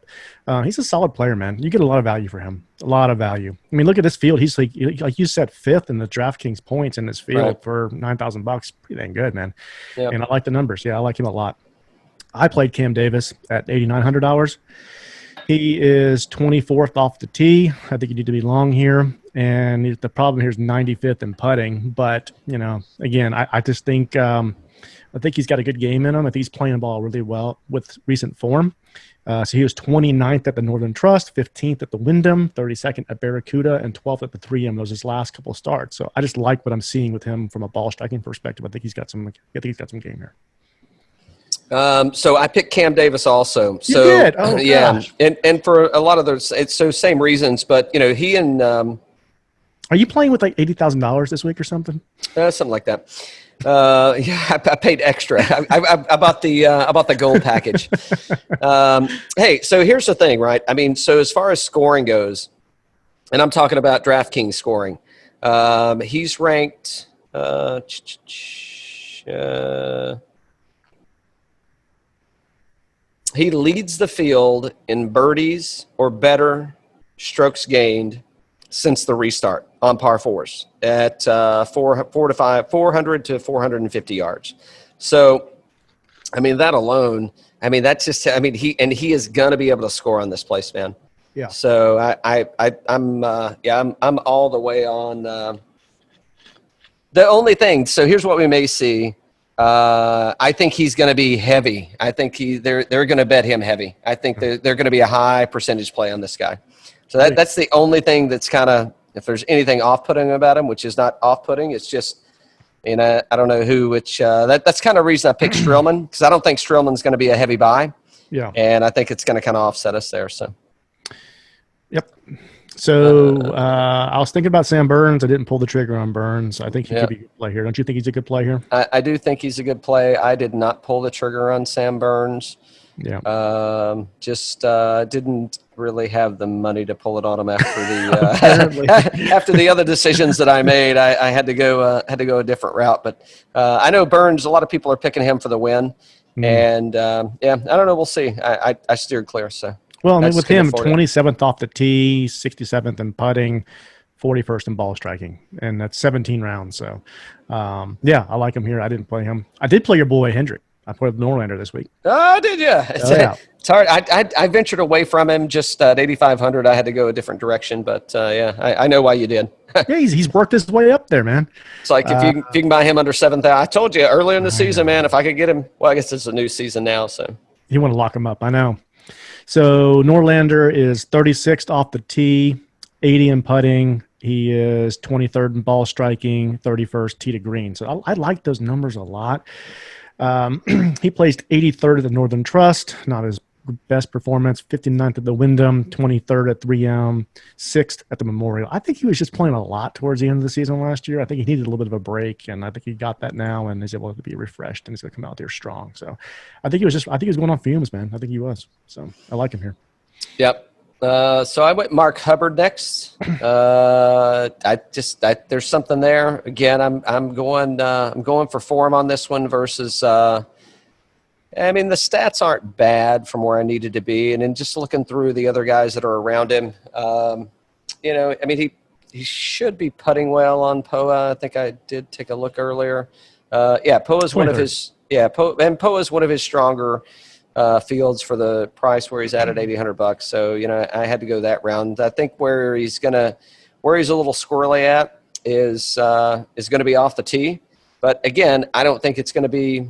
He's a solid player, man. You get a lot of value for him. A lot of value. I mean, look at this field. He's like you said, 5th in the DraftKings points in this field for $9,000. Pretty dang good, man. Yep. And I like the numbers. Yeah, I like him a lot. I played Cam Davis at $8,900. He is 24th off the tee. I think you need to be long here. And the problem here is 95th in putting. But, again, I just think I think he's got a good game in him. I think he's playing the ball really well with recent form. So he was 29th at the Northern Trust, 15th at the Wyndham, 32nd at Barracuda, and 12th at the 3M. Those his last couple of starts. So I just like what I'm seeing with him from a ball striking perspective. I think he's got some game here. So I picked Cam Davis also. So you did? Oh, yeah, and for a lot of those, it's so same reasons. But he and are you playing with like $80,000 this week or something? Something like that. Yeah, I paid extra. I bought the gold package. Hey, so here's the thing, right? I mean, so as far as scoring goes, and I'm talking about DraftKings scoring, he's ranked. He leads the field in birdies or better strokes gained since the restart on par fours at 400 to 450 yards. So, I mean, that alone, I mean, that's just, I mean, he is going to be able to score on this place, man. Yeah. So I'm all the way on. The only thing, so here's what we may see. I think he's going to be heavy. I think they're going to bet him heavy. I think they're going to be a high percentage play on this guy. So that's the only thing that's kind of, if there's anything off-putting about him, which is not off-putting, it's just mean, I don't know that's kind of the reason I picked Streelman, because I don't think Streelman's going to be a heavy buy. Yeah. And I think it's going to kind of offset us there. So. Yep. So I was thinking about Sam Burns. I didn't pull the trigger on Burns. I think he could be a good play here. Don't you think he's a good play here? I do think he's a good play. I did not pull the trigger on Sam Burns. Yeah. Just didn't really have the money to pull it on him after the after the other decisions that I made. I had to go a different route. But I know Burns. A lot of people are picking him for the win. And I don't know. We'll see. I steered clear. So. Well, I mean, with him, 27th off the tee, 67th in putting, 41st in ball striking, and that's 17 rounds. So, I like him here. I didn't play him. I did play your boy Hendrick. I played Norlander this week. Oh, did you? It's hard. I ventured away from him just at 8,500. I had to go a different direction, but I know why you did. Yeah, he's worked his way up there, man. It's like if you can buy him under 7,000. I told you earlier in the season, man. If I could get him, well, I guess it's a new season now. So you want to lock him up? I know. So Norlander is 36th off the tee, 80 in putting. He is 23rd in ball striking, 31st tee to green. So I like those numbers a lot. He placed 83rd at the Northern Trust, not his best performance, 59th at the Wyndham, 23rd at 3M, 6th at the Memorial. I think he was just playing a lot towards the end of the season last year. I think he needed a little bit of a break, and I think he got that now and is able to be refreshed, and he's going to come out there strong. So I think he was going on fumes, man. I think he was. So I like him here. Yep. So I went Mark Hubbard next. There's something there. Again, I'm going for form on this one versus. I mean, the stats aren't bad from where I needed to be, and then just looking through the other guys that are around him, I mean, he should be putting well on POA. I think I did take a look earlier. POA's one of his. Yeah, POA's one of his stronger fields for the price where he's at $8,800. So I had to go that round. I think where he's a little squirrely at is going to be off the tee. But again, I don't think it's going to be.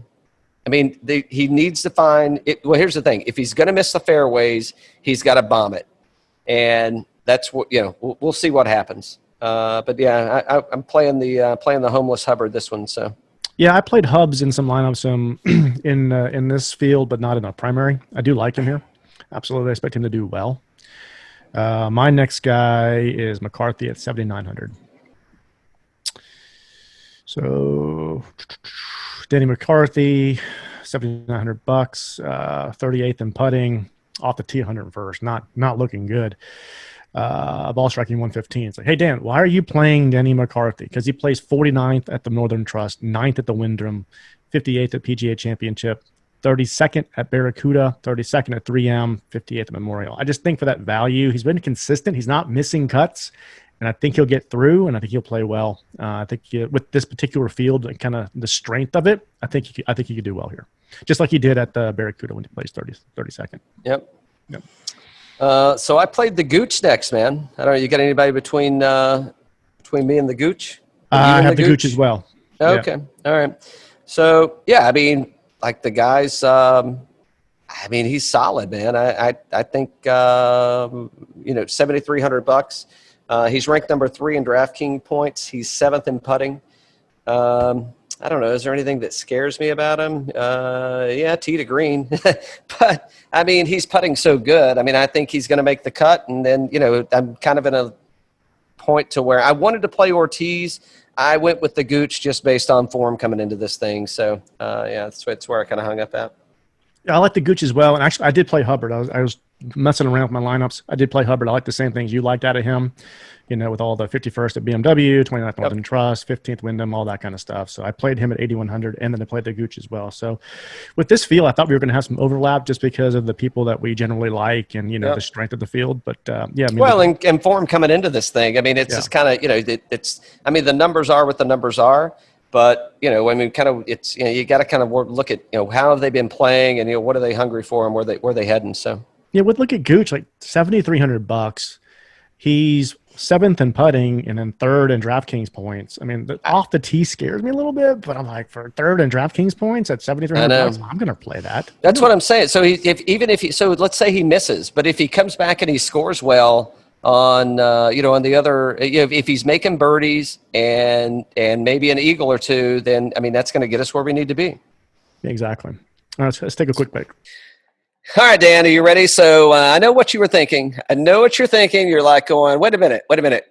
I mean, he needs to find it. Well, here's the thing: if he's going to miss the fairways, he's got to bomb it, and that's what we'll see what happens. But yeah, I'm playing the homeless Hubbard this one. So. Yeah, I played Hubs in some lineups in this field, but not in a primary. I do like him here. Absolutely, I expect him to do well. My next guy is McCarthy at 7,900. So, Danny McCarthy, $7,900, 38th in putting, off the tee 101st. Not looking good. Ball striking 115. It's like, hey, Dan, why are you playing Danny McCarthy? Because he plays 49th at the Northern Trust, 9th at the Wyndham, 58th at PGA Championship, 32nd at Barracuda, 32nd at 3M, 58th at Memorial. I just think for that value, he's been consistent. He's not missing cuts, and I think he'll get through, and I think he'll play well. I think with this particular field and kind of the strength of it, I think he could do well here, just like he did at the Barracuda when he placed 32nd. Yep. So I played the Gooch next, man. I don't know. You got anybody between me and the Gooch? I have the Gooch as well. Okay. Yeah. All right. So yeah, I mean, like the guys. I mean, he's solid, man. I think $7,300. He's ranked number 3 in DraftKings points. He's 7th in putting. I don't know. Is there anything that scares me about him? Tee to green. But, I mean, he's putting so good. I mean, I think he's going to make the cut. And then, I'm kind of in a point to where I wanted to play Ortiz. I went with the Gooch just based on form coming into this thing. So, that's where I kind of hung up at. Yeah, I like the Gooch as well. And actually, I did play Hubbard. I was messing around with my lineups. I did play Hubbard. I like the same things you liked out of him, with all the 51st at BMW, 29th Northern Trust, 15th Wyndham, all that kind of stuff. So I played him at 8,100, and then I played the Gooch as well. So with this field, I thought we were going to have some overlap just because of the people that we generally like and, the strength of the field. But, and form coming into this thing. I mean, it's just kind of, the numbers are what the numbers are. But, you got to kind of look at, how have they been playing and, what are they hungry for and where they heading. So, yeah, look at Gooch, like $7,300. He's 7th in putting and then 3rd in DraftKings points. I mean, off the tee scares me a little bit, but I'm like, for 3rd in DraftKings points at $7,300, I'm going to play that. That's what I'm saying. So let's say he misses, but if he comes back and he scores well, on on the other. If he's making birdies and maybe an eagle or two, then I mean that's going to get us where we need to be. Exactly. All right, let's take a quick break. All right, Dan, are you ready? So I know what you were thinking. I know what you're thinking. You're like going, wait a minute.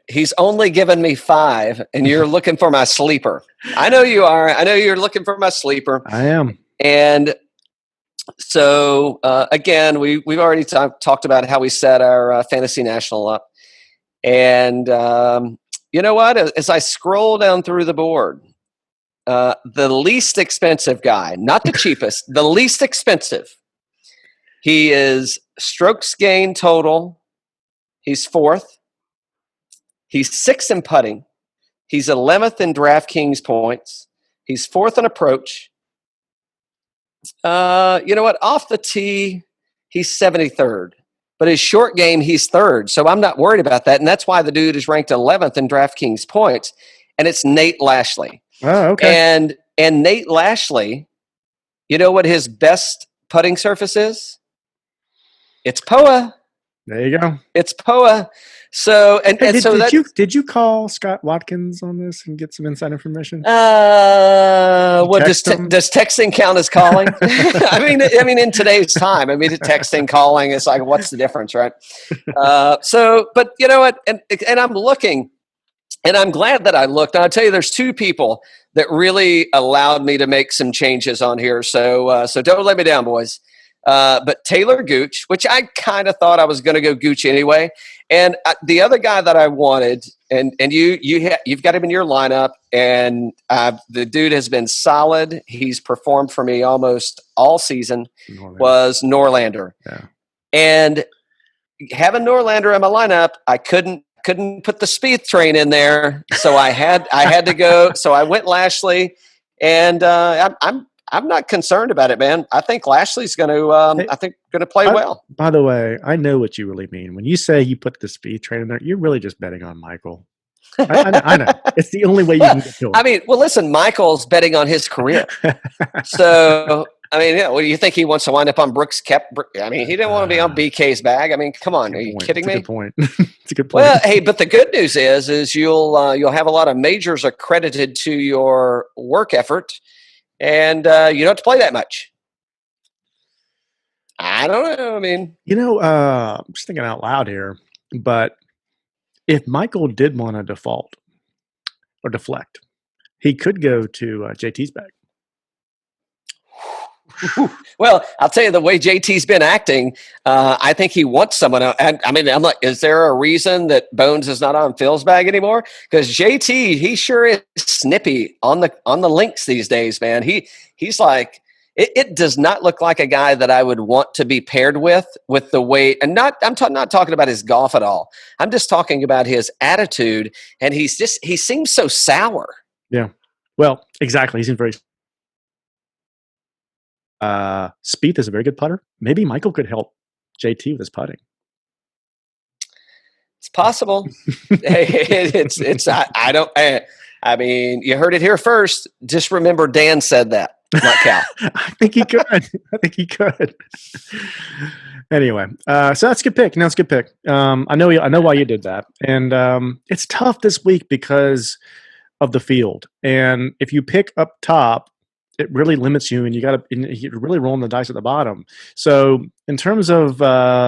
He's only given me 5, and you're looking for my sleeper. I know you are. I know you're looking for my sleeper. I am. And so, again, we've already talked about how we set our Fantasy National up. And you know what? As I scroll down through the board, the least expensive guy, not the cheapest, the least expensive, he is strokes gained total. He's 4th. He's 6th in putting. He's 11th in DraftKings points. He's 4th in approach. You know what? Off the tee, he's 73rd. But his short game, he's 3rd. So I'm not worried about that. And that's why the dude is ranked 11th in DraftKings points. And it's Nate Lashley. Oh, okay. And Nate Lashley, you know what his best putting surface is? It's POA. There you go. It's POA. So did you call Scott Watkins on this and get some inside information? What does texting count as calling? I mean, in today's time, texting, calling is like, what's the difference, right? But you know what? And I'm looking, and I'm glad that I looked. And I'll tell you, there's 2 people that really allowed me to make some changes on here. So don't let me down, boys. But Taylor Gooch, which I kind of thought I was going to go Gooch anyway. And the other guy that I wanted, and you've got him in your lineup, and the dude has been solid. He's performed for me almost all season. Was Norlander. Yeah. And having Norlander in my lineup, I couldn't put the Spieth train in there, so I had to go. So I went Lashley, and I'm not concerned about it, man. I think Lashley's going to play well. By the way, I know what you really mean when you say you put the Spieth train in there. You're really just betting on Michael. I know. It's the only way you can get to him. I mean, well, listen, Michael's betting on his career. So, I mean, what do you think he wants to wind up on Brooks Koepka? I mean, he didn't want to be on BK's bag. I mean, come on, are you kidding me? That's a good point. It's a good point. Well, hey, but the good news is you'll have a lot of majors accredited to your work effort. And you don't have to play that much. I don't know. I mean, I'm just thinking out loud here. But if Michael did want to default or deflect, he could go to JT's bag. Well, I'll tell you, the way JT's been acting, I think he wants someone else. And I mean, I'm like, is there a reason that Bones is not on Phil's bag anymore? Because JT, he sure is snippy on the links these days, man. He's like, it does not look like a guy that I would want to be paired with the way. And I'm not talking about his golf at all. I'm just talking about his attitude, and he seems so sour. Yeah. Well, exactly. He seems very. Spieth is a very good putter. Maybe Michael could help JT with his putting. It's possible. I mean, you heard it here first. Just remember, Dan said that, not Cal. I think he could. Anyway, so that's a good pick. No, it's a good pick. I know why you did that, and it's tough this week because of the field. And if you pick up top, it really limits you, and you're really rolling the dice at the bottom. So in terms of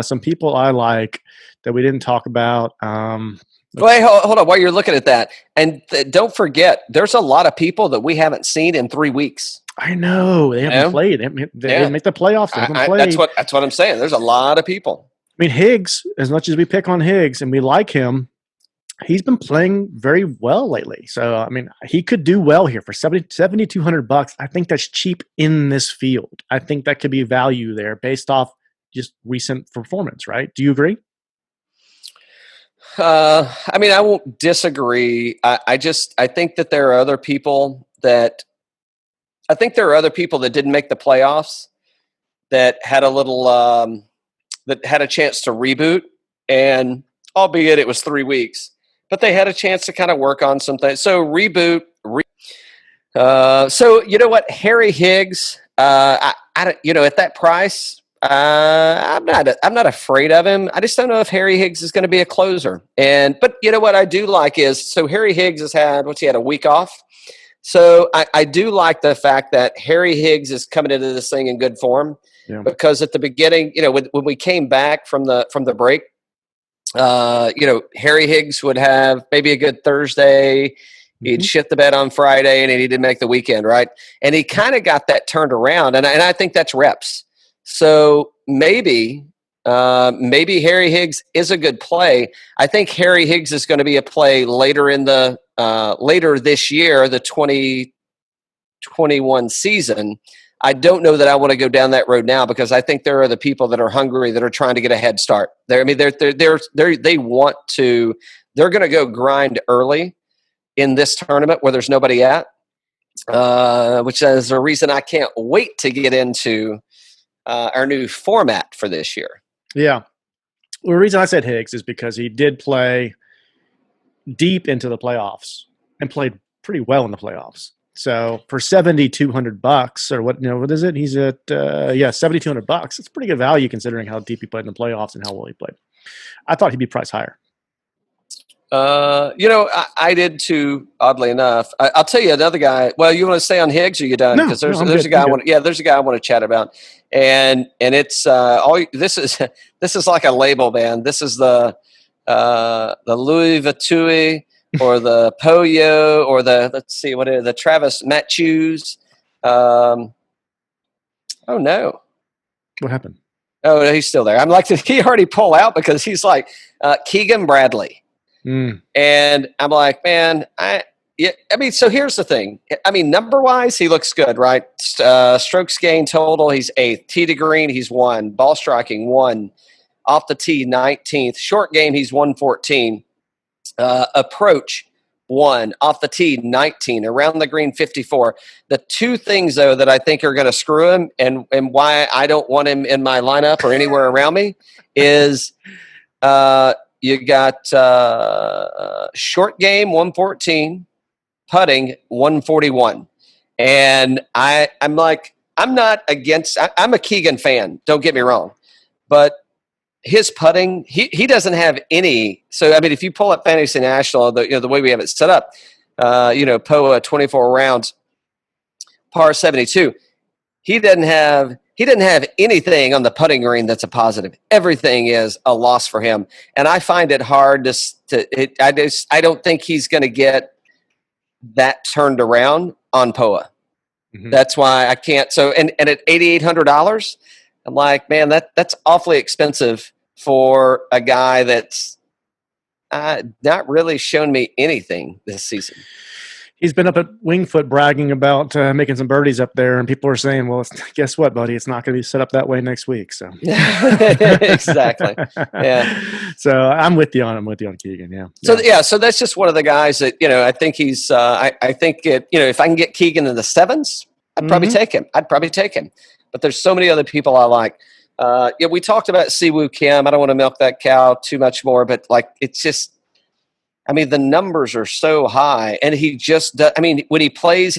some people I like that we didn't talk about. Wait, hold on. While you're looking at that, and don't forget, there's a lot of people that we haven't seen in 3 weeks. I know. They haven't played. They didn't make the playoffs. They haven't played. That's what I'm saying. There's a lot of people. I mean, Higgs, as much as we pick on Higgs and we like him, he's been playing very well lately. So, I mean, he could do well here for $7,200. I think that's cheap in this field. I think that could be value there based off just recent performance, right? Do you agree? I mean, I won't disagree. I think that there are other people that didn't make the playoffs that had a little, that had a chance to reboot, and albeit it was 3 weeks, but they had a chance to kind of work on some things. So reboot. So you know what, Harry Higgs, at that price, I'm not afraid of him. I just don't know if Harry Higgs is going to be a closer. But you know what I do like is, so Harry Higgs has had a week off. So I do like the fact that Harry Higgs is coming into this thing in good form, because at the beginning, when we came back from the break, Harry Higgs would have maybe a good Thursday. He'd shit the bed on Friday, and he didn't make the weekend, right? And he kind of got that turned around, and I think that's reps. So maybe Harry Higgs is a good play. I think Harry Higgs is going to be a play later this year, the 2021 season. I don't know that I want to go down that road now, because I think there are the people that are hungry that are trying to get a head start. They're going to go grind early in this tournament where there's nobody at, which is a reason I can't wait to get into our new format for this year. Yeah. Well, the reason I said Higgs is because he did play deep into the playoffs and played pretty well in the playoffs. So for $7,200 or what is it? He's at $7,200. It's pretty good value considering how deep he played in the playoffs and how well he played. I thought he'd be priced higher. I did too, oddly enough. I'll tell you another guy. Well, you want to stay on Higgs, or are you done? Because there's a guy there's a guy I want to chat about. And it's this is like a label, man. This is the Louis Vuitton or the Poyo or the Travis Matthews. Oh no. What happened? Oh, no, he's still there. I'm like, did he already pull out? Because he's like Keegan Bradley. And I'm like, man, so here's the thing. I mean, number-wise, he looks good, right? Strokes gained total, he's 8th. Tee to green, he's 1. Ball striking, 1. Off the tee, 19th. Short game, he's 114. Approach, 1. Off the tee, 19. Around the green, 54. The two things, though, that I think are going to screw him and why I don't want him in my lineup or anywhere around me is you got short game, 114. Putting 141, and I'm not against. I'm a Keegan fan. Don't get me wrong, but his putting, he doesn't have any. So I mean, if you pull up Fantasy National, the way we have it set up, POA 24 rounds, par 72. He didn't have anything on the putting green that's a positive. Everything is a loss for him, and I find it hard I don't think he's going to get that turned around on POA. That's why I can't. So, and at $8,800, I'm like, man, that's awfully expensive for a guy that's not really shown me anything this season. He's been up at Wingfoot bragging about making some birdies up there, and people are saying, well, guess what, buddy? It's not going to be set up that way next week. So Exactly. Yeah. So I'm with you on Keegan. Yeah. So that's just one of the guys that, I think he's, I think if I can get Keegan in the 7s, I'd probably take him. But there's so many other people I like. We talked about Siwoo Kim. I don't want to milk that cow too much more, but it's just, I mean, the numbers are so high, and he just does. I mean, when he plays,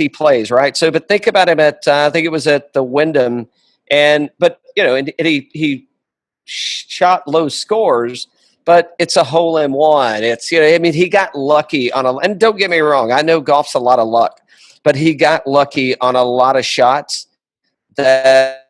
right? So, but think about him at, I think it was at the Wyndham, and he shot low scores, but it's a hole in one. It's, he got lucky and don't get me wrong, I know golf's a lot of luck, but he got lucky on a lot of shots that,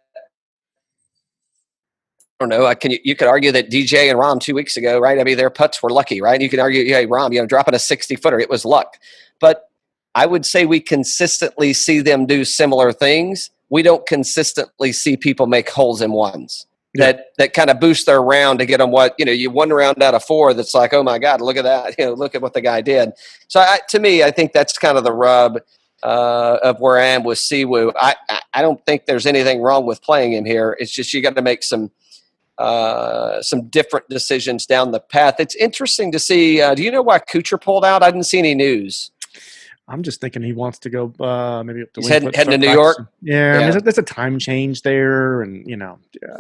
I don't know. You could argue that DJ and Rahm 2 weeks ago, right? I mean, their putts were lucky, right? You can argue, Rahm, dropping a 60-footer, it was luck. But I would say we consistently see them do similar things. We don't consistently see people make holes in ones that kind of boost their round to get them you 1 round out of 4 that's like, oh my God, look at that. Look at what the guy did. So to me, I think that's kind of the rub of where I am with Siwoo. I don't think there's anything wrong with playing him here. It's just you got to make some different decisions down the path. It's interesting to see. Do you know why Kuchar pulled out? I didn't see any news. I'm just thinking he wants to go maybe up to He's heading to New York. Yeah. I mean, there's a time change there, and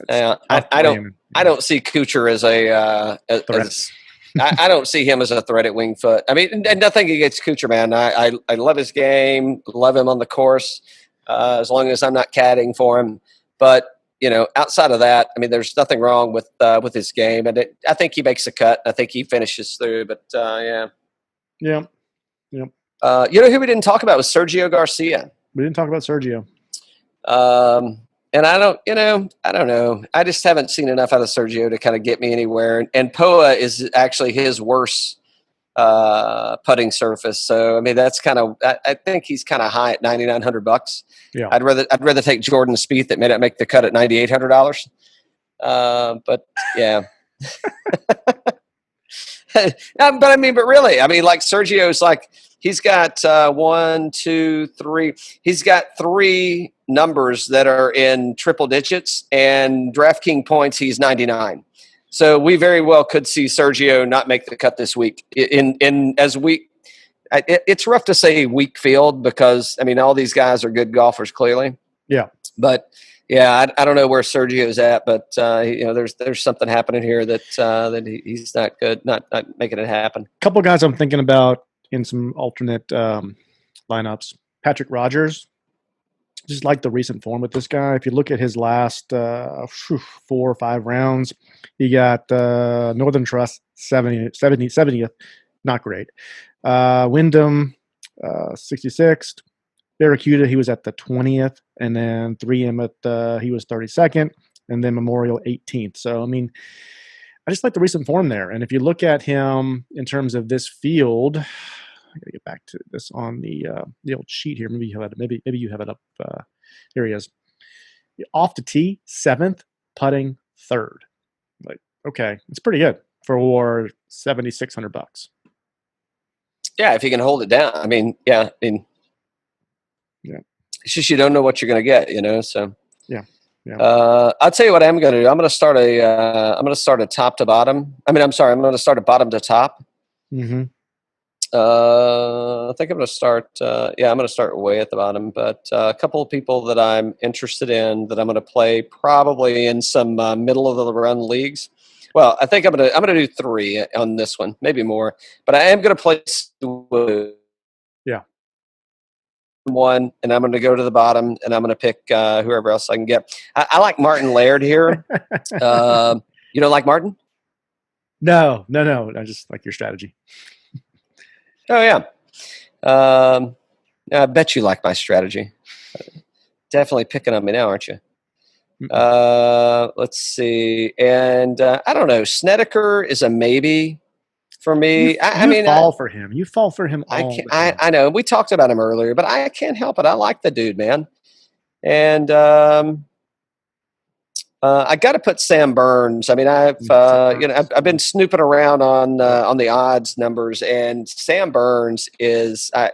I don't see Kuchar as a threat. I don't see him as a threat at Winged Foot. I mean, and nothing against Kuchar, man. I love his game, love him on the course, as long as I'm not caddying for him. But outside of that, I mean, there's nothing wrong with his game, and I think he makes a cut. I think he finishes through, but yeah. Yeah. Who we didn't talk about was Sergio Garcia. We didn't talk about Sergio. And I don't know. I just haven't seen enough out of Sergio to kind of get me anywhere. And POA is actually his worst putting surface. So I mean, that's kind of. I think he's kind of high at $9,900. Yeah, I'd rather take Jordan Spieth that may not make the cut at $9,800. But yeah. But really, I mean, like Sergio's like he's got 1, 2, 3. He's got 3 numbers that are in triple digits, and DraftKings points he's 99. So we very well could see Sergio not make the cut this week. It's rough to say weak field because I mean all these guys are good golfers clearly. Yeah, but. Yeah, I don't know where Sergio's at, but there's something happening here that he's not good, not making it happen. A couple of guys I'm thinking about in some alternate lineups. Patrick Rogers, just like the recent form with this guy. If you look at his last 4 or 5 rounds, he got Northern Trust 70th, not great. Wyndham 66th. Barracuda, he was at the 20th, and then 3M he was 32nd, and then Memorial 18th. So, I mean, I just like the recent form there. And if you look at him in terms of this field, I got to get back to this on the old sheet here. Maybe you have it up. Here he is. Off the tee, 7th, putting 3rd. Like, okay, it's pretty good for $7,600. Yeah, if you can hold it down. I mean, yeah. It's just you don't know what you're going to get, So yeah. I'll tell you what I'm going to do. I'm going to start a top to bottom. I'm going to start a bottom to top. Mm-hmm. I think I'm going to start. I'm going to start way at the bottom. But a couple of people that I'm interested in that I'm going to play probably in some middle of the run leagues. Well, I think I'm going to do 3 on this one, maybe more. But I am going to play. Yeah. 1, and I'm going to go to the bottom, and I'm going to pick whoever else I can get. I like Martin Laird here. You don't like Martin? No. I just like your strategy. Oh, yeah. I bet you like my strategy. Definitely picking on me now, aren't you? Let's see. And I don't know. Snedeker is a maybe. For me, You fall for him. You fall for him. I know. We talked about him earlier, but I can't help it. I like the dude, man. And I got to put Sam Burns. I mean, I've been snooping around on the odds numbers, and Sam Burns is, I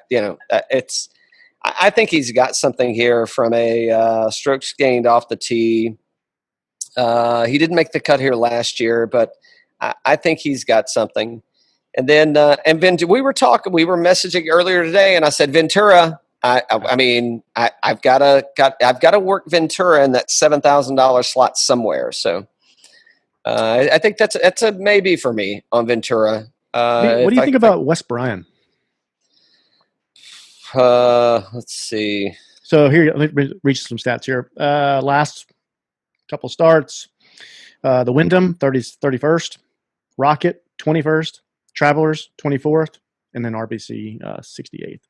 think he's got something here from a strokes gained off the tee. He didn't make the cut here last year, but I think he's got something. And then, we were messaging earlier today, and I said Ventura. I've got to work Ventura in that $7,000 slot somewhere. So, I think that's a maybe for me on Ventura. What do you think about Wes Bryan? Let's see. So here, let me reach some stats here. Last couple starts, the Wyndham 31st, Rocket 21st. Travelers 24th, and then RBC 68th.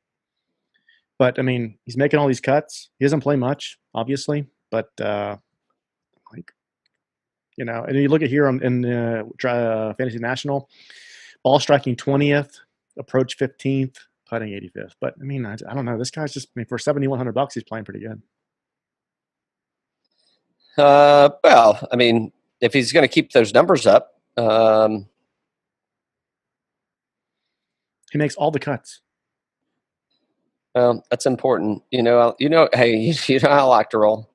But I mean, he's making all these cuts. He doesn't play much, obviously, but and you look at here in the Fantasy National, ball striking 20th, approach 15th, putting 85th. But I mean, I don't know. This guy's just for $7,100, he's playing pretty good. Well, I mean, if he's going to keep those numbers up. He makes all the cuts. Well, that's important. Hey, I like to roll.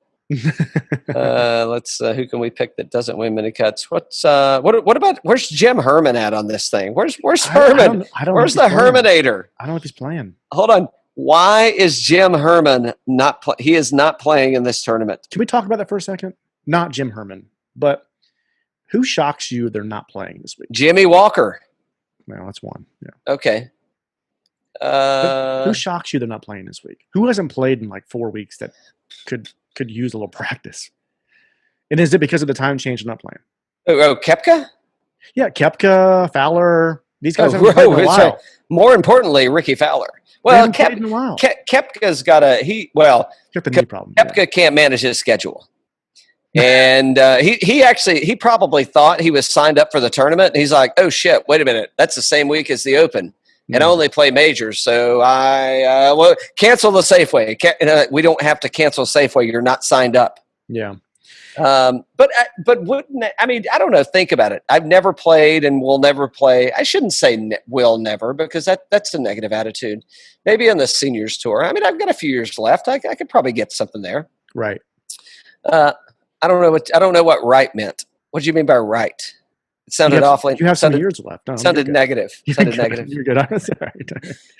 Let's. Who can we pick that doesn't win many cuts? What about? Where's Jim Herman at on this thing? Where's Herman? Where's the Herminator? I don't know if he's playing. Hold on. Why is Jim Herman not? He is not playing in this tournament. Can we talk about that for a second? Not Jim Herman, but who shocks you? They're not playing this week. Jimmy Walker. Well, that's one. Yeah. Okay. Who shocks you they're not playing this week? Who hasn't played in like 4 weeks that could use a little practice? And is it because of the time change not playing? Oh, Koepka? Yeah, Koepka, Fowler. These guys haven't played in a while. More importantly, Ricky Fowler. Well, Koepka's got the knee problem. Koepka can't manage his schedule. And he probably thought he was signed up for the tournament. And he's like, oh, shit, wait a minute. That's the same week as the Open. And I only play majors. So I cancel the Safeway. We don't have to cancel Safeway. You're not signed up. Yeah. But wouldn't I mean, I don't know. Think about it. I've never played and will never play. I shouldn't say will never because that's a negative attitude. Maybe on the seniors tour. I mean, I've got a few years left. I could probably get something there. Right. I don't know what right meant. What do you mean by right? It sounded awfully. You have some years left. No, sounded negative. Sounded negative. You're good.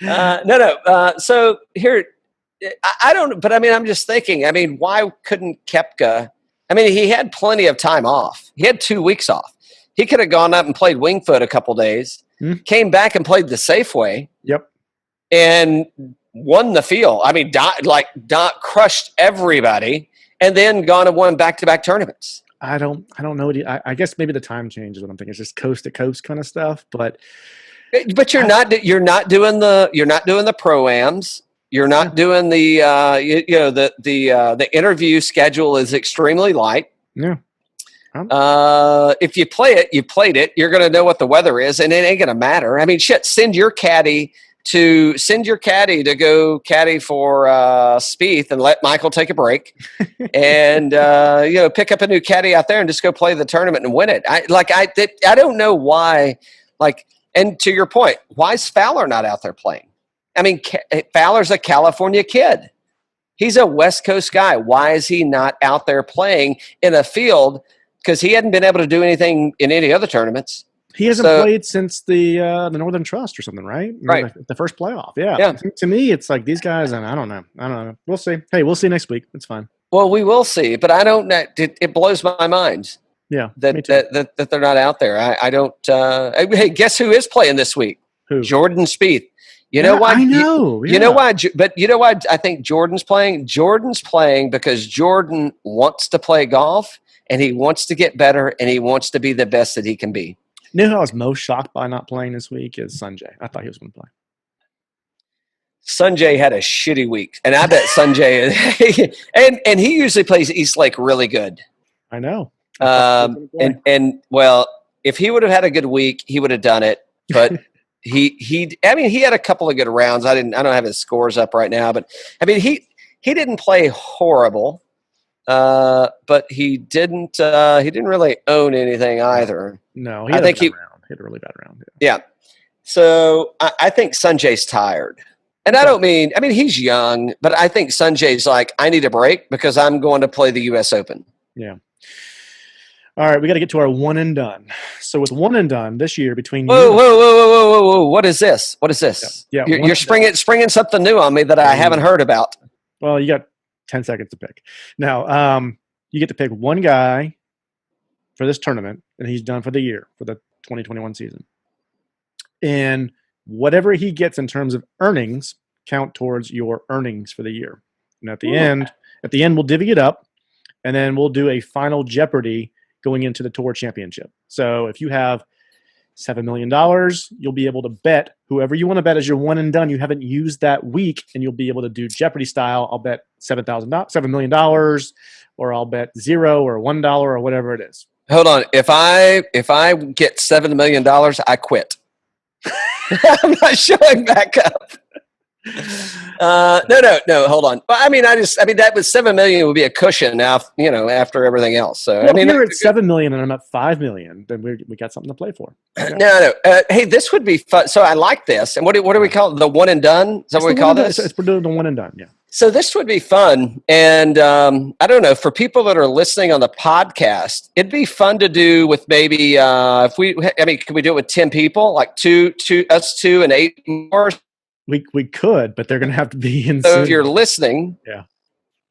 No. So here, I don't. But I mean, I'm just thinking. I mean, why couldn't Koepka? I mean, he had plenty of time off. He had 2 weeks off. He could have gone up and played Winged Foot a couple days, came back and played the Safeway. Yep. And won the field. I mean, Doc crushed everybody, and then gone and won back-to-back tournaments. I don't know. I guess maybe the time change is what I'm thinking. It's just coast to coast kind of stuff. But you're not doing the pro-ams. You're not doing the the interview schedule is extremely light. Yeah. If you play it, you played it. You're going to know what the weather is, and it ain't going to matter. I mean, shit. Send your caddy to go caddy for Spieth and let Michael take a break, and pick up a new caddy out there and just go play the tournament and win it. I don't know why. And to your point, why is Fowler not out there playing? I mean, Fowler's a California kid. He's a West Coast guy. Why is he not out there playing in a field? Because he hadn't been able to do anything in any other tournaments. He hasn't played since the Northern Trust or something, right? Right. The first playoff. Yeah. To me, it's like these guys, and I don't know. We'll see. Hey, we'll see next week. It's fine. Well, we will see, but I don't. It blows my mind. Yeah. That they're not out there. I don't. Hey, guess who is playing this week? Who? Jordan Spieth. You know why? I know. You know why? But you know why I think Jordan's playing? Jordan's playing because Jordan wants to play golf, and he wants to get better, and he wants to be the best that he can be. You know who I was most shocked by not playing this week is Sanjay. I thought he was going to play. Sanjay had a shitty week, and I bet Sanjay and he usually plays Eastlake really good. I know. And if he would have had a good week, he would have done it. But he had a couple of good rounds. I don't have his scores up right now, but I mean he didn't play horrible. But he didn't really own anything either. No, he had a really bad round. Yeah. So I think Sanjay's tired. And I don't mean, he's young, but I think Sanjay's like, I need a break because I'm going to play the U.S. Open. Yeah. All right, we got to get to our one and done. So with one and done this year between whoa! What is this? What is this? Yeah, you're springing something new on me that I haven't heard about. Well, you got 10 seconds to pick. Now, you get to pick one guy for this tournament, and he's done for the year for the 2021 season. And whatever he gets in terms of earnings count towards your earnings for the year. And at the end, we'll divvy it up, and then we'll do a final Jeopardy going into the Tour Championship. So if you have $7 million, you'll be able to bet whoever you want to bet as your one and done you haven't used that week, and you'll be able to do Jeopardy style. I'll bet $7 million, or I'll bet $0 or $1 or whatever it is. Hold on. If I get $7 million, I quit. I'm not showing back up. No. Hold on. That was $7 million would be a cushion now, after everything else. So if you're at $7 million and I'm at $5 million, then we got something to play for. Okay. No. Hey, this would be fun. So I like this. And what do we call it? The one and done? Is that what we call this? We're doing the one and done. Yeah. So this would be fun. And I don't know, for people that are listening on the podcast, it'd be fun to do with maybe could we do it with 10 people, like us two and 8 more? We could, but they're going to have to be in. So if you're listening, yeah,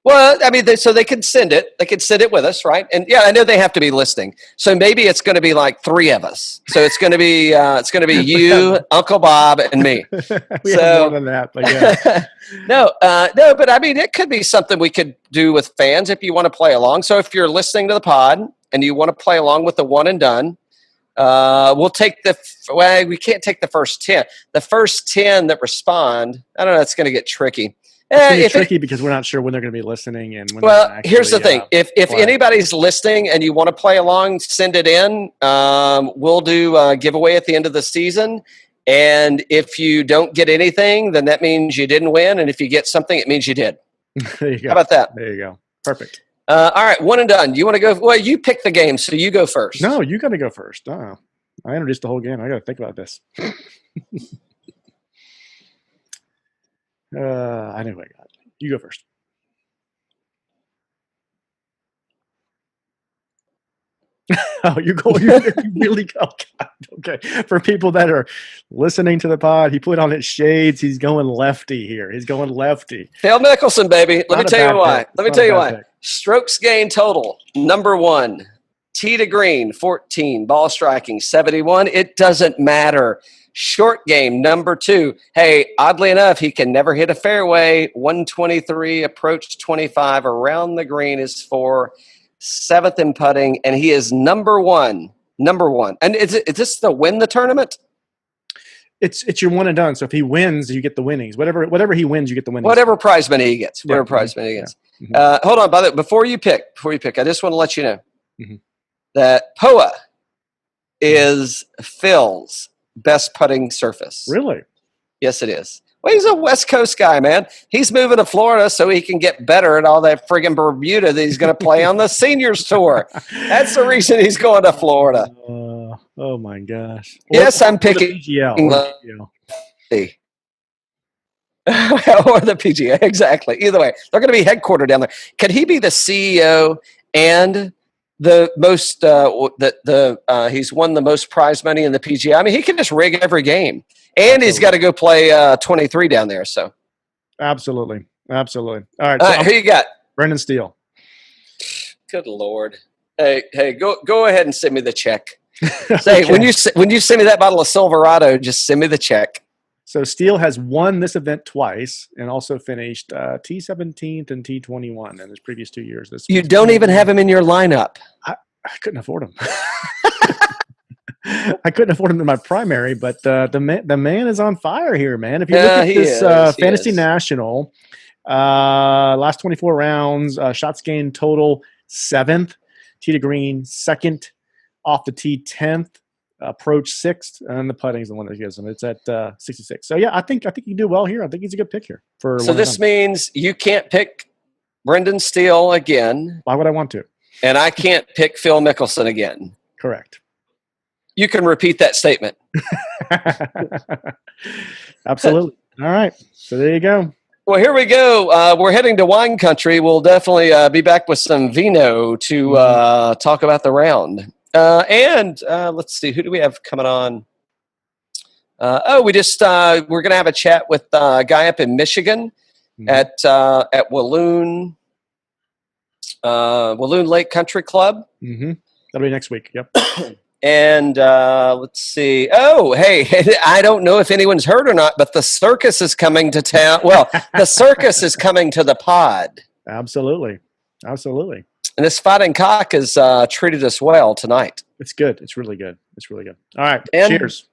Well, I mean, so they could send it. They could send it with us, right? And yeah, I know they have to be listening. So maybe it's going to be like 3 of us. So it's going to be you, Uncle Bob, and me. We have more than that, but yeah. No, but I mean, it could be something we could do with fans if you want to play along. So if you're listening to the pod and you want to play along with the one and done, we'll take we can't take the first 10. The first 10 that respond, I don't know, it's going to get tricky. It's tricky because we're not sure when they're going to be listening and when. Well, actually, here's the thing: if anybody's listening and you want to play along, send it in. We'll do a giveaway at the end of the season, and if you don't get anything, then that means you didn't win, and if you get something, it means you did. There you go. How about that? There you go. Perfect. All right, one and done. You want to go? Well, you pick the game, so you go first. No, you got to go first. I introduced the whole game. I got to think about this. I know what I got. You go first. You really go. God, okay. For people that are listening to the pod, he put on his shades. He's going lefty here. He's going lefty. Phil Mickelson, baby. Let me tell you why. Strokes gained total, number 1. Tee to green, 14. Ball striking, 71. It doesn't matter. Short game, number 2. Hey, oddly enough, he can never hit a fairway. 123, approach 25. Around the green is 4. 7th in putting, and he is number 1. And is this the win the tournament? It's your one and done. So if he wins, you get the winnings. Whatever he wins, you get the winnings. Whatever prize money he gets. Yeah. Mm-hmm. Hold on, by the way, before you pick, I just want to let you know that POA is Phil's best putting surface. Really? Yes, it is. Well, he's a West Coast guy, man. He's moving to Florida so he can get better at all that friggin' Bermuda that he's going to play on the Seniors Tour. That's the reason he's going to Florida. Oh, my gosh. Yes, I'm picking PGL. Or the PGA, exactly. Either way, they're going to be headquartered down there. Could he be the CEO and the most he's won the most prize money in the PGA? I mean, he can just rig every game, and he's got to go play 23 down there. So, absolutely. All right, who you got? Brendan Steele. Good Lord. Hey, go ahead and send me the check. Say okay. when you send me that bottle of Silverado, just send me the check. So Steele has won this event twice and also finished T17th and T21 in his previous 2 years. You don't even have him in your lineup. I couldn't afford him. I couldn't afford him in my primary, but the man is on fire here, man. If you look at this Fantasy National, last 24 rounds, shots gained total 7th, tee to green 2nd, off the tee 10th. Approach 6th, and the putting is the one that gives him. It's at 66. So yeah, I think you do well here. I think he's a good pick here. So this means you can't pick Brendan Steele again. Why would I want to? And I can't pick Phil Mickelson again. Correct. You can repeat that statement. Absolutely. All right. So there you go. Well, here we go. We're heading to wine country. We'll definitely be back with some vino to talk about the round. And let's see, who do we have coming on? We're going to have a chat with a guy up in Michigan at Walloon Lake Country Club. Mm-hmm. That'll be next week. Yep. And let's see. Oh, hey, I don't know if anyone's heard or not, but the circus is coming to town. Well, the circus is coming to the pod. Absolutely. And this fighting cock has treated us well tonight. It's good. It's really good. All right. And cheers.